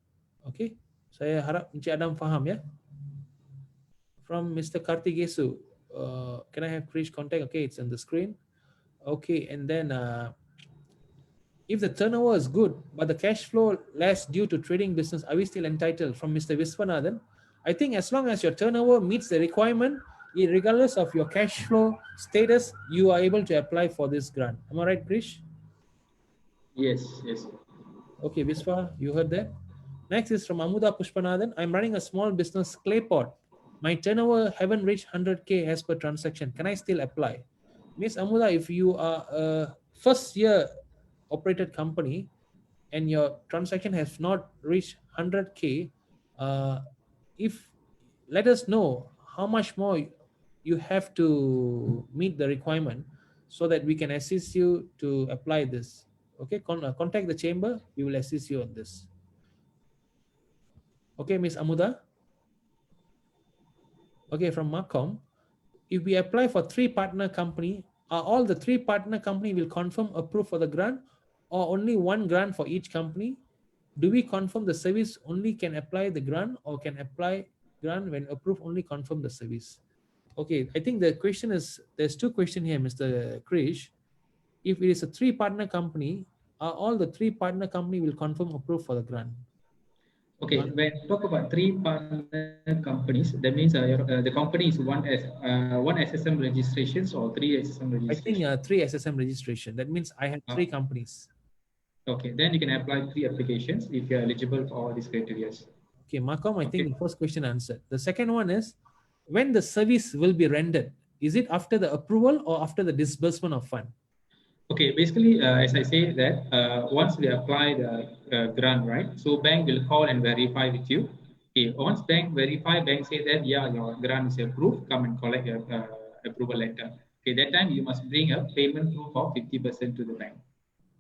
Okay, saya harap Encik Adam faham ya. From Mr. Kartigesu, can I have Krish contact? Okay, it's on the screen. Okay, and then if the turnover is good but the cash flow less due to trading business, are we still entitled? From Mr. Viswanathan, I think as long as your turnover meets the requirement, regardless of your cash flow status, you are able to apply for this grant. Am I right, Krish? Yes, yes. Okay, Viswa, you heard that. Next is from Amuda Pushpanathan. I'm running a small business, clay pot. My turnover haven't reached 100K as per transaction. Can I still apply? Miss Amuda, if you are a first year operated company and your transaction has not reached 100K, if let us know how much more you have to meet the requirement so that we can assist you to apply this. Okay, contact the chamber, we will assist you on this. Okay, Miss Amuda. Okay, from Marcom, if we apply for 3 partner company, are all the 3 partner company will confirm approve for the grant, or only 1 grant for each company? Do we confirm the service only can apply the grant, or can apply grant when approved only confirm the service? Okay, I think the question is, there's 2 questions here, Mr. Krish. If it is a 3 partner company, are all the 3 partner company will confirm approve for the grant? Okay, when you talk about 3 partner companies, that means the company is one SSM registrations or 3 SSM registrations? I think 3 SSM registration. That means I have 3 companies. Okay, then you can apply 3 applications if you are eligible for all these criteria. Okay, Marcom, I think the first question answered. The second one is, when the service will be rendered, is it after the approval or after the disbursement of fund? Okay, basically, as I say that once we apply the grant, right? So bank will call and verify with you. Okay, once bank verify, bank say that yeah, your grant is approved. Come and collect your approval letter. Okay, that time you must bring a payment proof of 50% to the bank.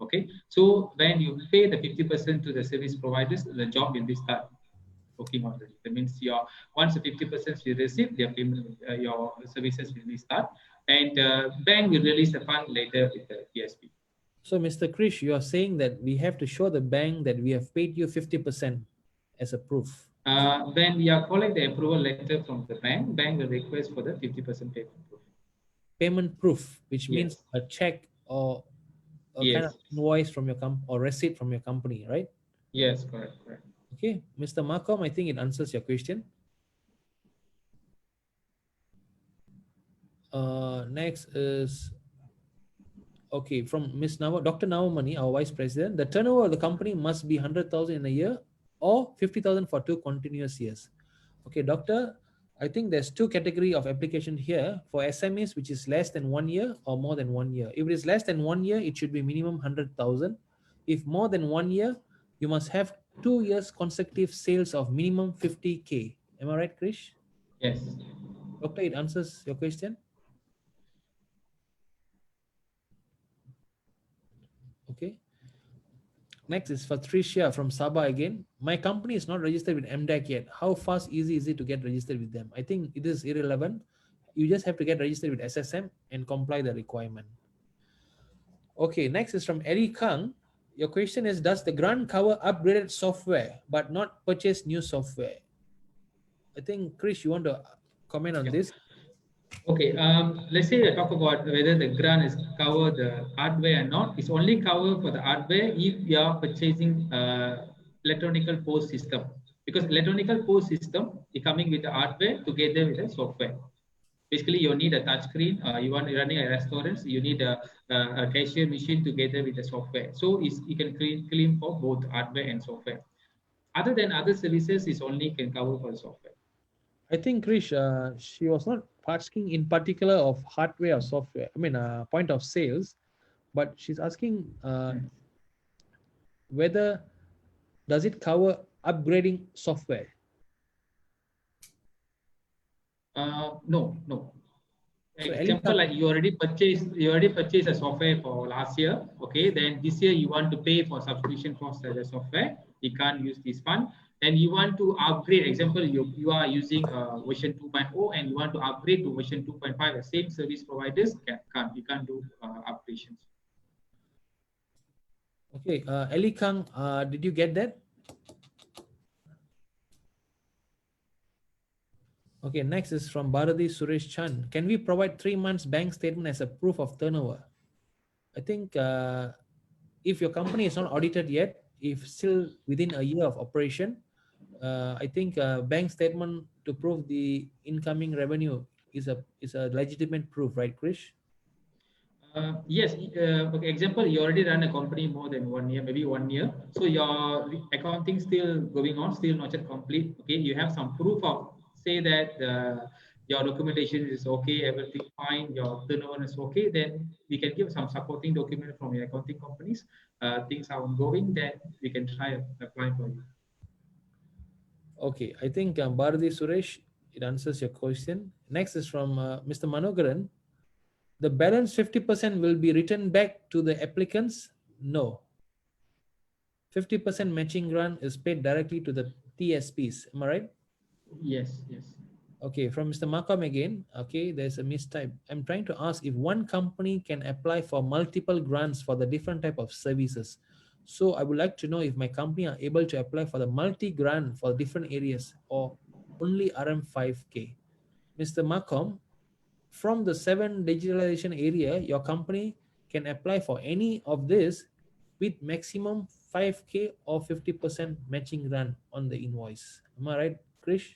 Okay, so when you pay the 50% to the service providers, the job will be start working on it. That means once the 50% you receive, their payment, your services will be start. And bank will release the fund later with the PSP. So, Mr. Krish, you are saying that we have to show the bank that we have paid you 50% as a proof. When we are calling the approval letter from the bank will request for the 50% payment proof. Payment proof, which means a check or a kind of invoice from your company or receipt from your company, right? Yes, correct. Okay, Mr. Marcom, I think it answers your question. Next is, okay, from Ms. Dr. Nawamani, our Vice President. The turnover of the company must be 100,000 in a year or 50,000 for 2 continuous years. Okay, Doctor, I think there's 2 category of application here for SMEs, which is less than 1 year or more than 1 year. If it is less than 1 year, it should be minimum 100,000. If more than 1 year, you must have 2 years consecutive sales of minimum 50K. Am I right, Krish? Yes. Doctor, it answers your question. Okay. Next is for Tricia from Sabah again. My company is not registered with MDEC yet. How fast, easy is it to get registered with them? I think it is irrelevant. You just have to get registered with SSM and comply the requirement. Okay, next is from Eddie Kang. Your question is, does the grant cover upgraded software but not purchase new software? I think, Krish, you want to comment on this? Okay, let's say I talk about whether the grant is cover the hardware or not. It's only cover for the hardware if you are purchasing electronical post system, because electronical post system is coming with the hardware together with the software. Basically, you need a touch screen. You want running a restaurant, you need a cashier machine together with the software. So you can claim for both hardware and software. Other than other services, is only can cover for the software. I think Krish, she was not asking in particular of hardware or software. I mean, point of sales, but she's asking whether does it cover upgrading software? No. So Example, like you already purchased a software for last year. Okay, then this year you want to pay for subscription cost of the software. You can't use this fund. And you want to upgrade. Example, you are using version 2.0 and you want to upgrade to version 2.5. The same service providers you can't do upgradations. Okay, Eli Kang, did you get that? Okay, next is from Bharati Suresh Chan. Can we provide 3 months bank statement as a proof of turnover? I think if your company is not audited yet, if still within a year of operation, I think bank statement to prove the incoming revenue is a legitimate proof, right, Krish? Yes. Okay. Example, you already run a company more than 1 year, maybe 1 year. So your accounting still going on, still not yet complete. Okay. You have some proof of say that your documentation is okay, everything fine, your turnover is okay. Then we can give some supporting document from your accounting companies. Things are ongoing. Then we can try and apply for you. Okay, I think Bharati Suresh, it answers your question. Next is from Mr. Manogaran. The balance 50% will be returned back to the applicants? No. 50% matching grant is paid directly to the TSPs. Am I right? Yes. Okay, from Mr. Markham again. Okay, there's a mistype. I'm trying to ask if one company can apply for multiple grants for the different type of services. So I would like to know if my company are able to apply for the multi-grant for different areas or only RM5K. Mr. Markham, from the 7 digitalization area, your company can apply for any of this with maximum 5K or 50% matching grant on the invoice. Am I right, Krish?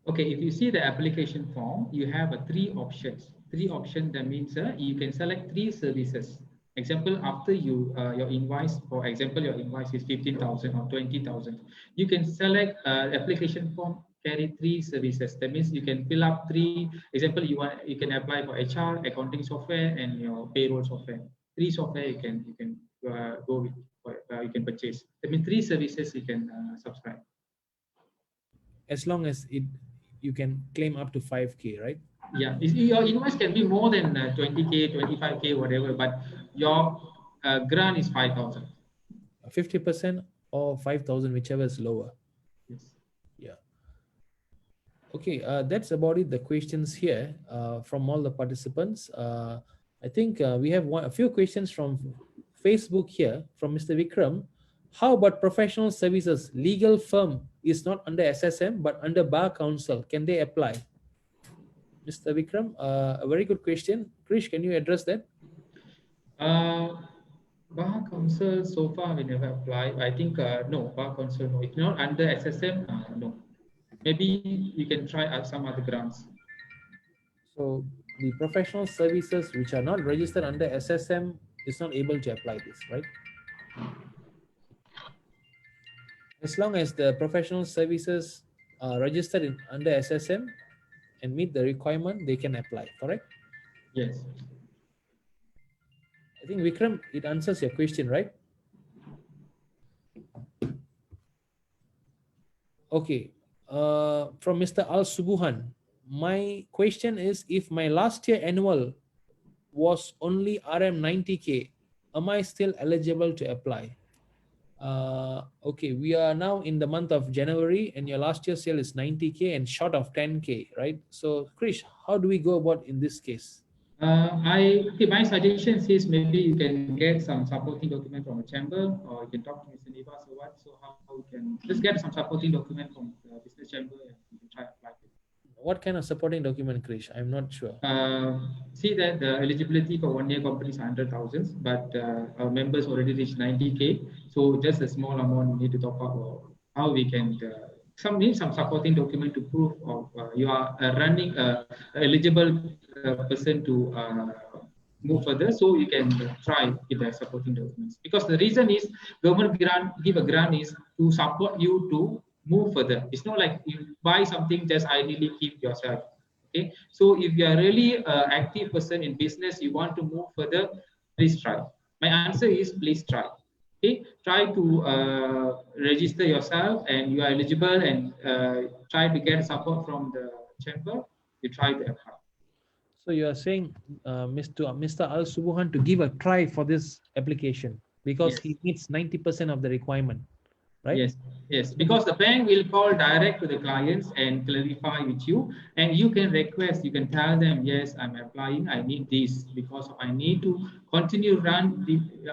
Okay, if you see the application form, you have 3 options. 3 options, that means you can select 3 services. Example, after your invoice, for example, your invoice is 15,000 or 20,000, you can select application form carry 3 services. That means you can fill up 3. Example, you can apply for HR, accounting software, and your payroll software. 3 software you can go with. You can purchase. That means 3 services you can subscribe. As long as you can claim up to 5K, right? Yeah, your invoice can be more than 20K, 25K, whatever, but your grant is 5,000. 50% or 5,000, whichever is lower. Yes. Yeah. Okay, that's about it. The questions here from all the participants. I think we have a few questions from Facebook here from Mr. Vikram. How about professional services? Legal firm is not under SSM but under Bar Council. Can they apply? Mr. Vikram, a very good question. Krish, can you address that? Bar Council, so far we never applied. I think no, Bar Council, no. If not under SSM, no. Maybe we can try out some other grants. So the professional services which are not registered under SSM is not able to apply this, right? As long as the professional services are registered under SSM and meet the requirement, they can apply, correct? Yes. I think Vikram, it answers your question, right? Okay. From Mr. Al Subuhan, my question is, if my last year annual was only RM90K, am I still eligible to apply? Okay, we are now in the month of January and your last year sale is 90K and short of 10K, right? So Krish, how do we go about in this case? My suggestion is maybe you can get some supporting document from a chamber, or you can talk to Mr. Nivas or what. So how we can just get some supporting document from the business chamber and you can try to apply it. What kind of supporting document, Krish? I'm not sure. See that the eligibility for 1 year companies are 100,000, but our members already reached 90K. So just a small amount we need to top up, or how we can some supporting document to prove of you are running eligible person to move further, so you can try with the supporting documents. Because the reason is government grant give a grant is to support you to move further. It's not like you buy something just ideally keep yourself. Okay, so if you are really active person in business, you want to move further, please try. My answer is please try. Okay, try to register yourself and you are eligible, and try to get support from the chamber. You try to apply. So you are saying, Mr. Al Subuhan to give a try for this application because Yes. he meets 90% of the requirement, right? Yes, yes, because the bank will call direct to the clients and clarify with you, and you can request, you can tell them, yes, I'm applying, I need this because I need to continue run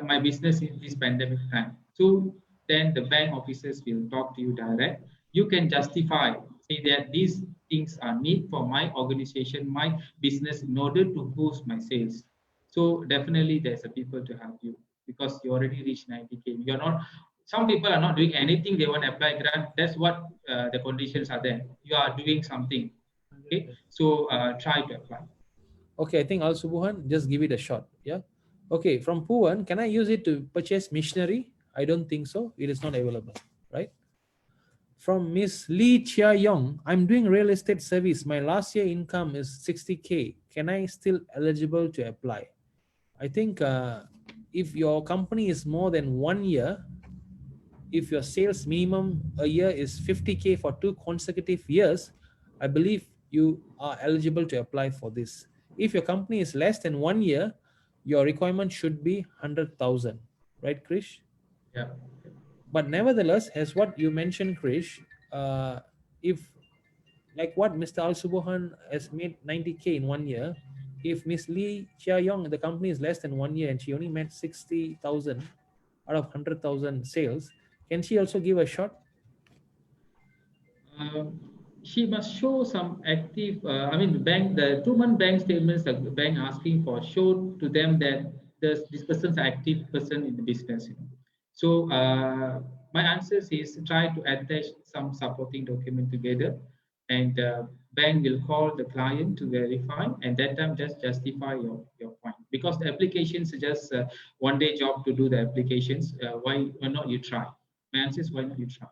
my business in this pandemic time. So then the bank officers will talk to you direct. You can justify, say that these things are need for my organization, my business in order to boost my sales. So definitely there's a people to help you because you already reached 90K. You're not, some people are not doing anything, they want to apply grant. That's what the conditions are there. You are doing something. Okay, so try to apply. Okay, I think Al Subuhan, just give it a shot. Yeah. Okay, from Puan, can I use it to purchase machinery? I don't think so. It is not available, right? From Miss Lee Chia Yong, I'm doing real estate service. My last year income is 60K. Can I still eligible to apply? I think if your company is more than 1 year, if your sales minimum a year is 50K for 2 consecutive years, I believe you are eligible to apply for this. If your company is less than 1 year, your requirement should be 100,000, right, Krish? Yeah. But nevertheless, as what you mentioned, Krish, if like what Mr. Al Subuhan has made 90K in 1 year, if Miss Lee Chia Yong, the company is less than 1 year and she only made 60,000 out of 100,000 sales, can she also give a shot? She must show some active, I mean, the 2-month bank statements, the bank asking for, show to them that this person's an active person in the business. So my answers is try to attach some supporting document together, and bank will call the client to verify, and that time just justify your point. Because the applications is just one day job to do the applications. Why not you try? My answer is why not you try?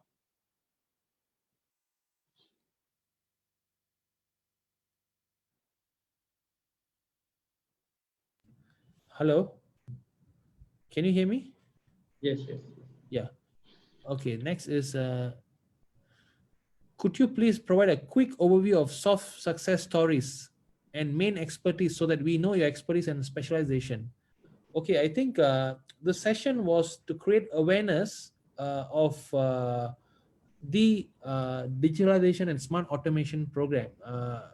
Hello? Can you hear me? Yes, yes. Yeah. Okay, next is, could you please provide a quick overview of soft success stories and main expertise so that we know your expertise and specialization? Okay, I think the session was to create awareness of the digitalization and smart automation program.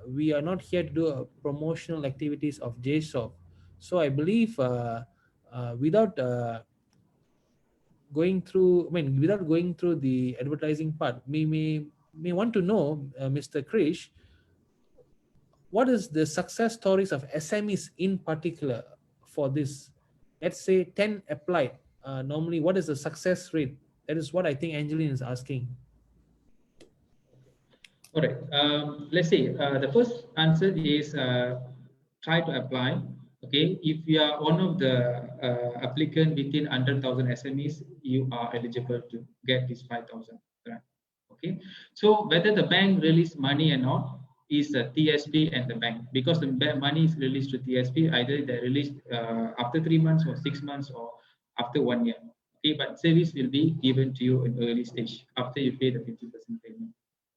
We are not here to do promotional activities of JSOF. So I believe without going through, without going through the advertising part, we may want to know, Mr. Krish, what is the success stories of SMEs in particular for this? Let's say 10 applied. Normally, what is the success rate? That is what I think Angeline is asking. All right. Let's say the first answer is try to apply. Okay, if you are one of the applicant within 100,000 SMEs, you are eligible to get this 5,000 grant. Okay, so whether the bank release money or not is the TSP and the bank, because the money is released to TSP, either they released after 3 months or 6 months or after 1 year. Okay, but service will be given to you in early stage after you pay the 50% payment.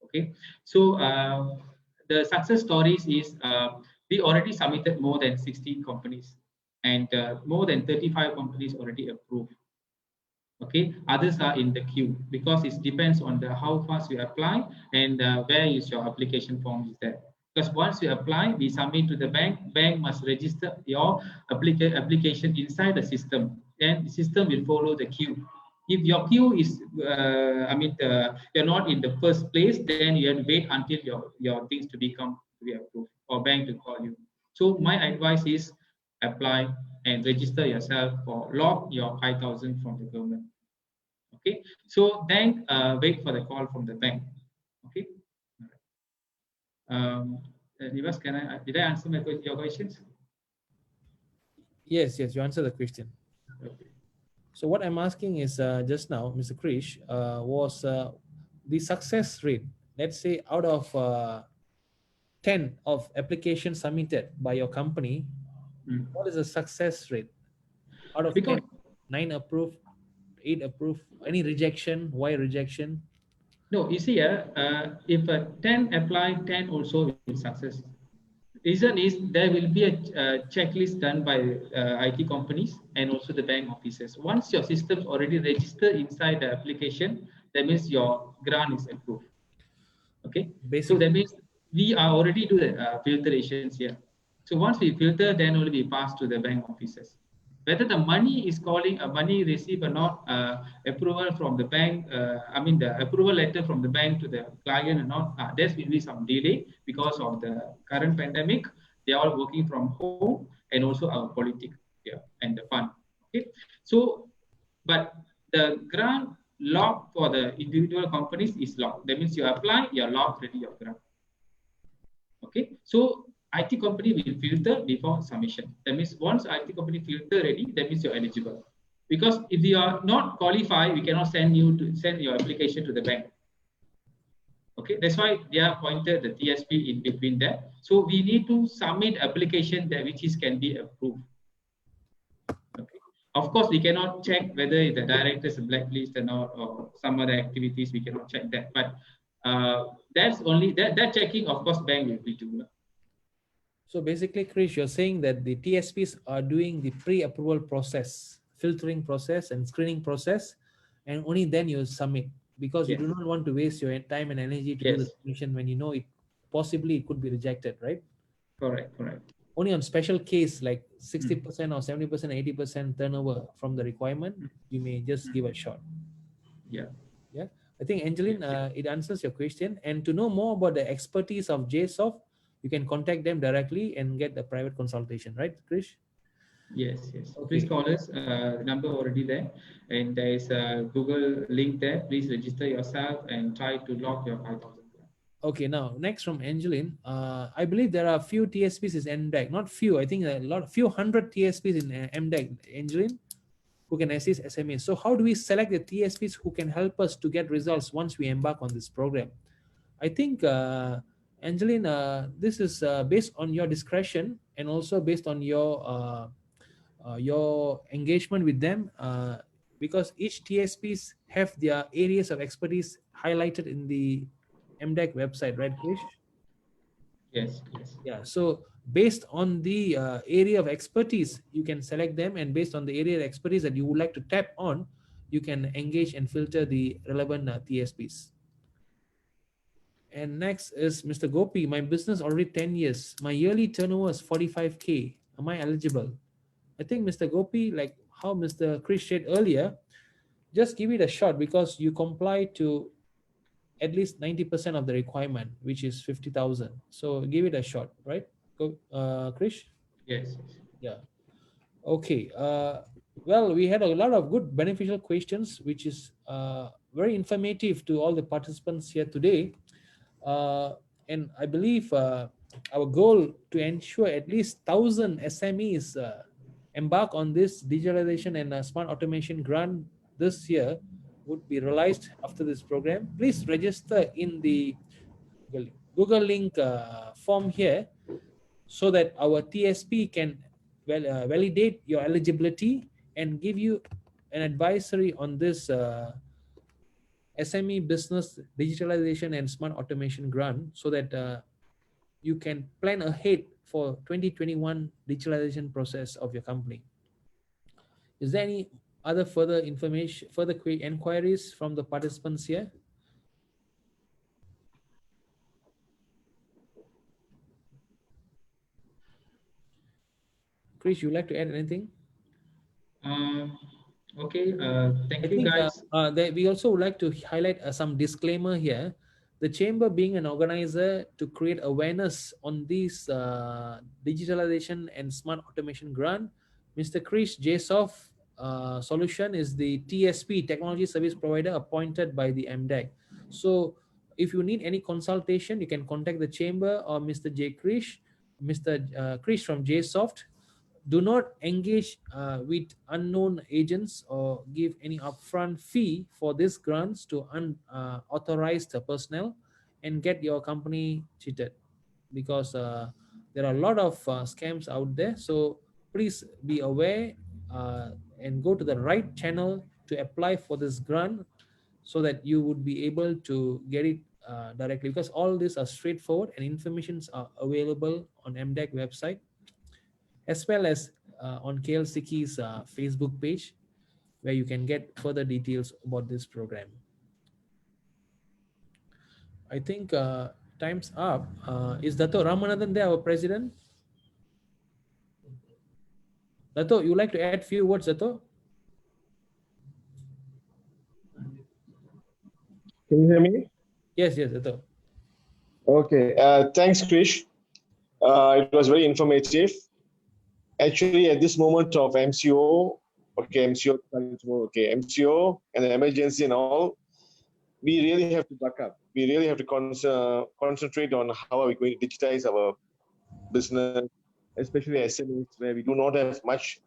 Okay, so the success stories is we already submitted more than 60 companies, and more than 35 companies already approved. Okay, others are in the queue because it depends on the how fast you apply and where is your application form is there. Because once you apply, we submit to the bank. Bank must register your application inside the system, and the system will follow the queue. If your queue is, you're not in the first place, then you have to wait until your things to be approved or bank to call you. So my advice is apply and register yourself for log your 5,000 from the government. Okay, so then wait for the call from the bank. Okay. Nivas, did I answer your questions? Yes, you answer the question. Okay. So what I'm asking is just now, Mr. Krish, was the success rate. Let's say out of 10 of applications submitted by your company, what is the success rate? Out of Because 10, 9 approved, 8 approved, any rejection? Why rejection? no, you see, if 10 apply, 10 also will success. Reason is there will be a checklist done by IT companies and also the bank officers. Once your system's already registered inside the application, that means your grant is approved. Okay, so Basically, that means we are already do the filtrations here. So once we filter, then only we pass to the bank officers. Whether the money is calling a money received or not, approval from the bank, the approval letter from the bank to the client or not, there will be some delay because of the current pandemic. They are all working from home and also our politics here and the fund. Okay, so but the grant lock for the individual companies is locked. That means you apply, you're locked ready your grant. Okay, so IT company will filter before submission. That means once IT company filter ready, that means you're eligible. Because if you are not qualified, we cannot send your application to the bank. Okay, that's why they are pointed the TSP in between there. So we need to submit application that which can be approved. Okay. Of course, we cannot check whether the director is blacklist or not, or some other activities. We cannot check that. But that's only that checking. Of course, bank will be doing. so basically, Krish, you're saying that the TSPs are doing the pre-approval process, filtering process and screening process, and only then you submit, because you Yes. do not want to waste your time and energy to do the Yes. submission when you know it possibly could be rejected, right? Correct. Only on special case like 60% or 70%, 80% turnover from the requirement, you may just give a shot. Yeah. I think, Angeline, it answers your question. And to know more about the expertise of JSoft, you can contact them directly and get the private consultation, right, Krish? Yes. Okay. Please call us. The number already there, and there is a Google link there. Please register yourself and try to lock your 5,000. Okay, now next from Angeline, I believe there are few TSPs in MDEC, not few, I think few hundred TSPs in MDEC, Angeline, who can assist SMEs. So how do we select the TSPs who can help us to get results once we embark on this program? I think, Angeline, this is based on your discretion and also based on your engagement with them, because each TSPs have their areas of expertise highlighted in the MDEC website, right, Krish? Yes. Yeah. So based on the area of expertise, you can select them, and based on the area of expertise that you would like to tap on, you can engage and filter the relevant TSPs. And next is Mr. Gopi. My business already 10 years. My yearly turnover is 45K. Am I eligible? I think, Mr. Gopi, like how Mr. Krish said earlier, just give it a shot because you comply to at least 90% of the requirement, which is 50,000. So give it a shot, right? Go, Krish? Yes. Yeah. Okay. Well, we had a lot of good beneficial questions, which is very informative to all the participants here today. And I believe our goal to ensure at least 1,000 SMEs embark on this digitalization and smart automation grant this year would be realized after this program. Please register in the Google link form here so that our TSP can validate your eligibility and give you an advisory on this SME business digitalization and smart automation grant, so that you can plan ahead for 2021 digitalization process of your company. Is there any other further information, further inquiries from the participants here? Chris, you like to add anything? Okay. Thank you, think, guys. we also would like to highlight some disclaimer here. The Chamber being an organizer to create awareness on this digitalization and smart automation grant, Mr. Chris JSoft solution is the TSP, Technology Service Provider, appointed by the MDEC. So if you need any consultation, you can contact the chamber or Mr. J. Krish, Mr. Krish from JSoft. Do not engage with unknown agents or give any upfront fee for these grants to unauthorized personnel and get your company cheated, because there are a lot of scams out there. So please be aware and go to the right channel to apply for this grant, so that you would be able to get it directly, because all these are straightforward and informations are available on MDEC website, as well as on KLCK's Facebook page, where you can get further details about this program. I think time's up. Is Dato Ramanathan there, our president? Dato, you like to add few words, Dato? Can you hear me? Yes, Dato. Okay. Thanks, Krish. It was very informative. Actually, at this moment of MCO, MCO and the emergency and all, we really have to back up. We really have to concentrate on how are we going to digitize our business, especially SMEs, where we do not have much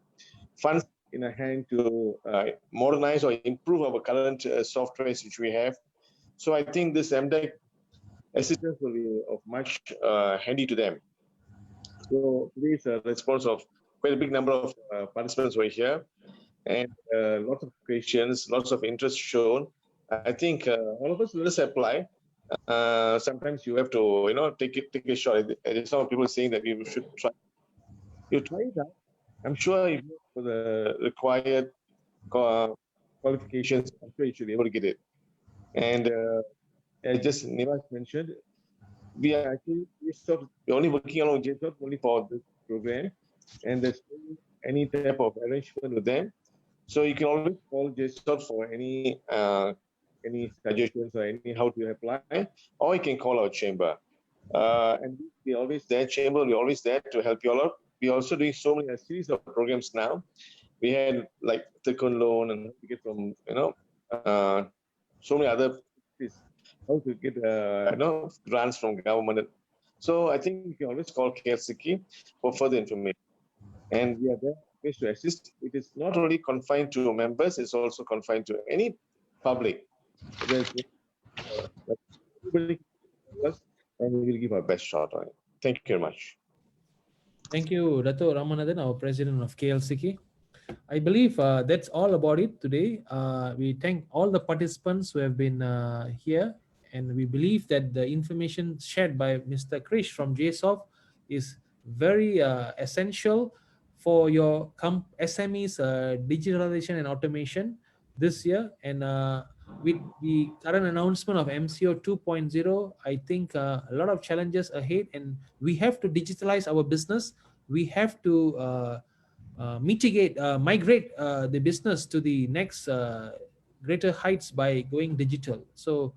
funds in our hand to modernize or improve our current softwares which we have. So I think this MDEC assistance will be of much handy to them. So today's response of quite a big number of participants were here, and lots of questions, lots of interest shown. I think all of us, let us apply. Sometimes you have to, take a shot. There's some people saying that we should try. You try it out. I'm sure if you for the required qualifications, I'm sure you should be able to get it. And as just Nivas mentioned, we are actually we're only working along JSoft only for this program, and there's any type of arrangement with them. So you can always call JSoft for any suggestions or any how to apply, or you can call our chamber. And we're always there, chamber, we're always there to help you all out. We're also doing a series of programs now. We had like Tekun loan and we get from, so many other how to get grants from government. So I think you can always call KLCK for further information. And we are there to assist. It is not only confined to members, it's also confined to any public. Everybody can us, and we will give our best shot on it. Thank you very much. Thank you, Dato Ramanathan, our president of KLCK. I believe that's all about it today. We thank all the participants who have been here, and we believe that the information shared by Mr. Krish from JSoft is very essential for your SMEs digitalization and automation this year. And with the current announcement of MCO 2.0, I think a lot of challenges ahead, and we have to digitalize our business. We have to migrate the business to the next greater heights by going digital. So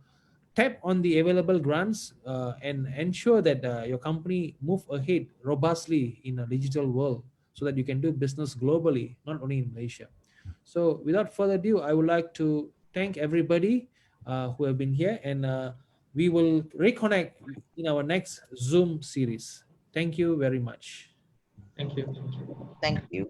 tap on the available grants and ensure that your company move ahead robustly in a digital world, so that you can do business globally, not only in Malaysia. So without further ado, I would like to thank everybody who have been here, and we will reconnect in our next Zoom series. Thank you very much. Thank you. Thank you.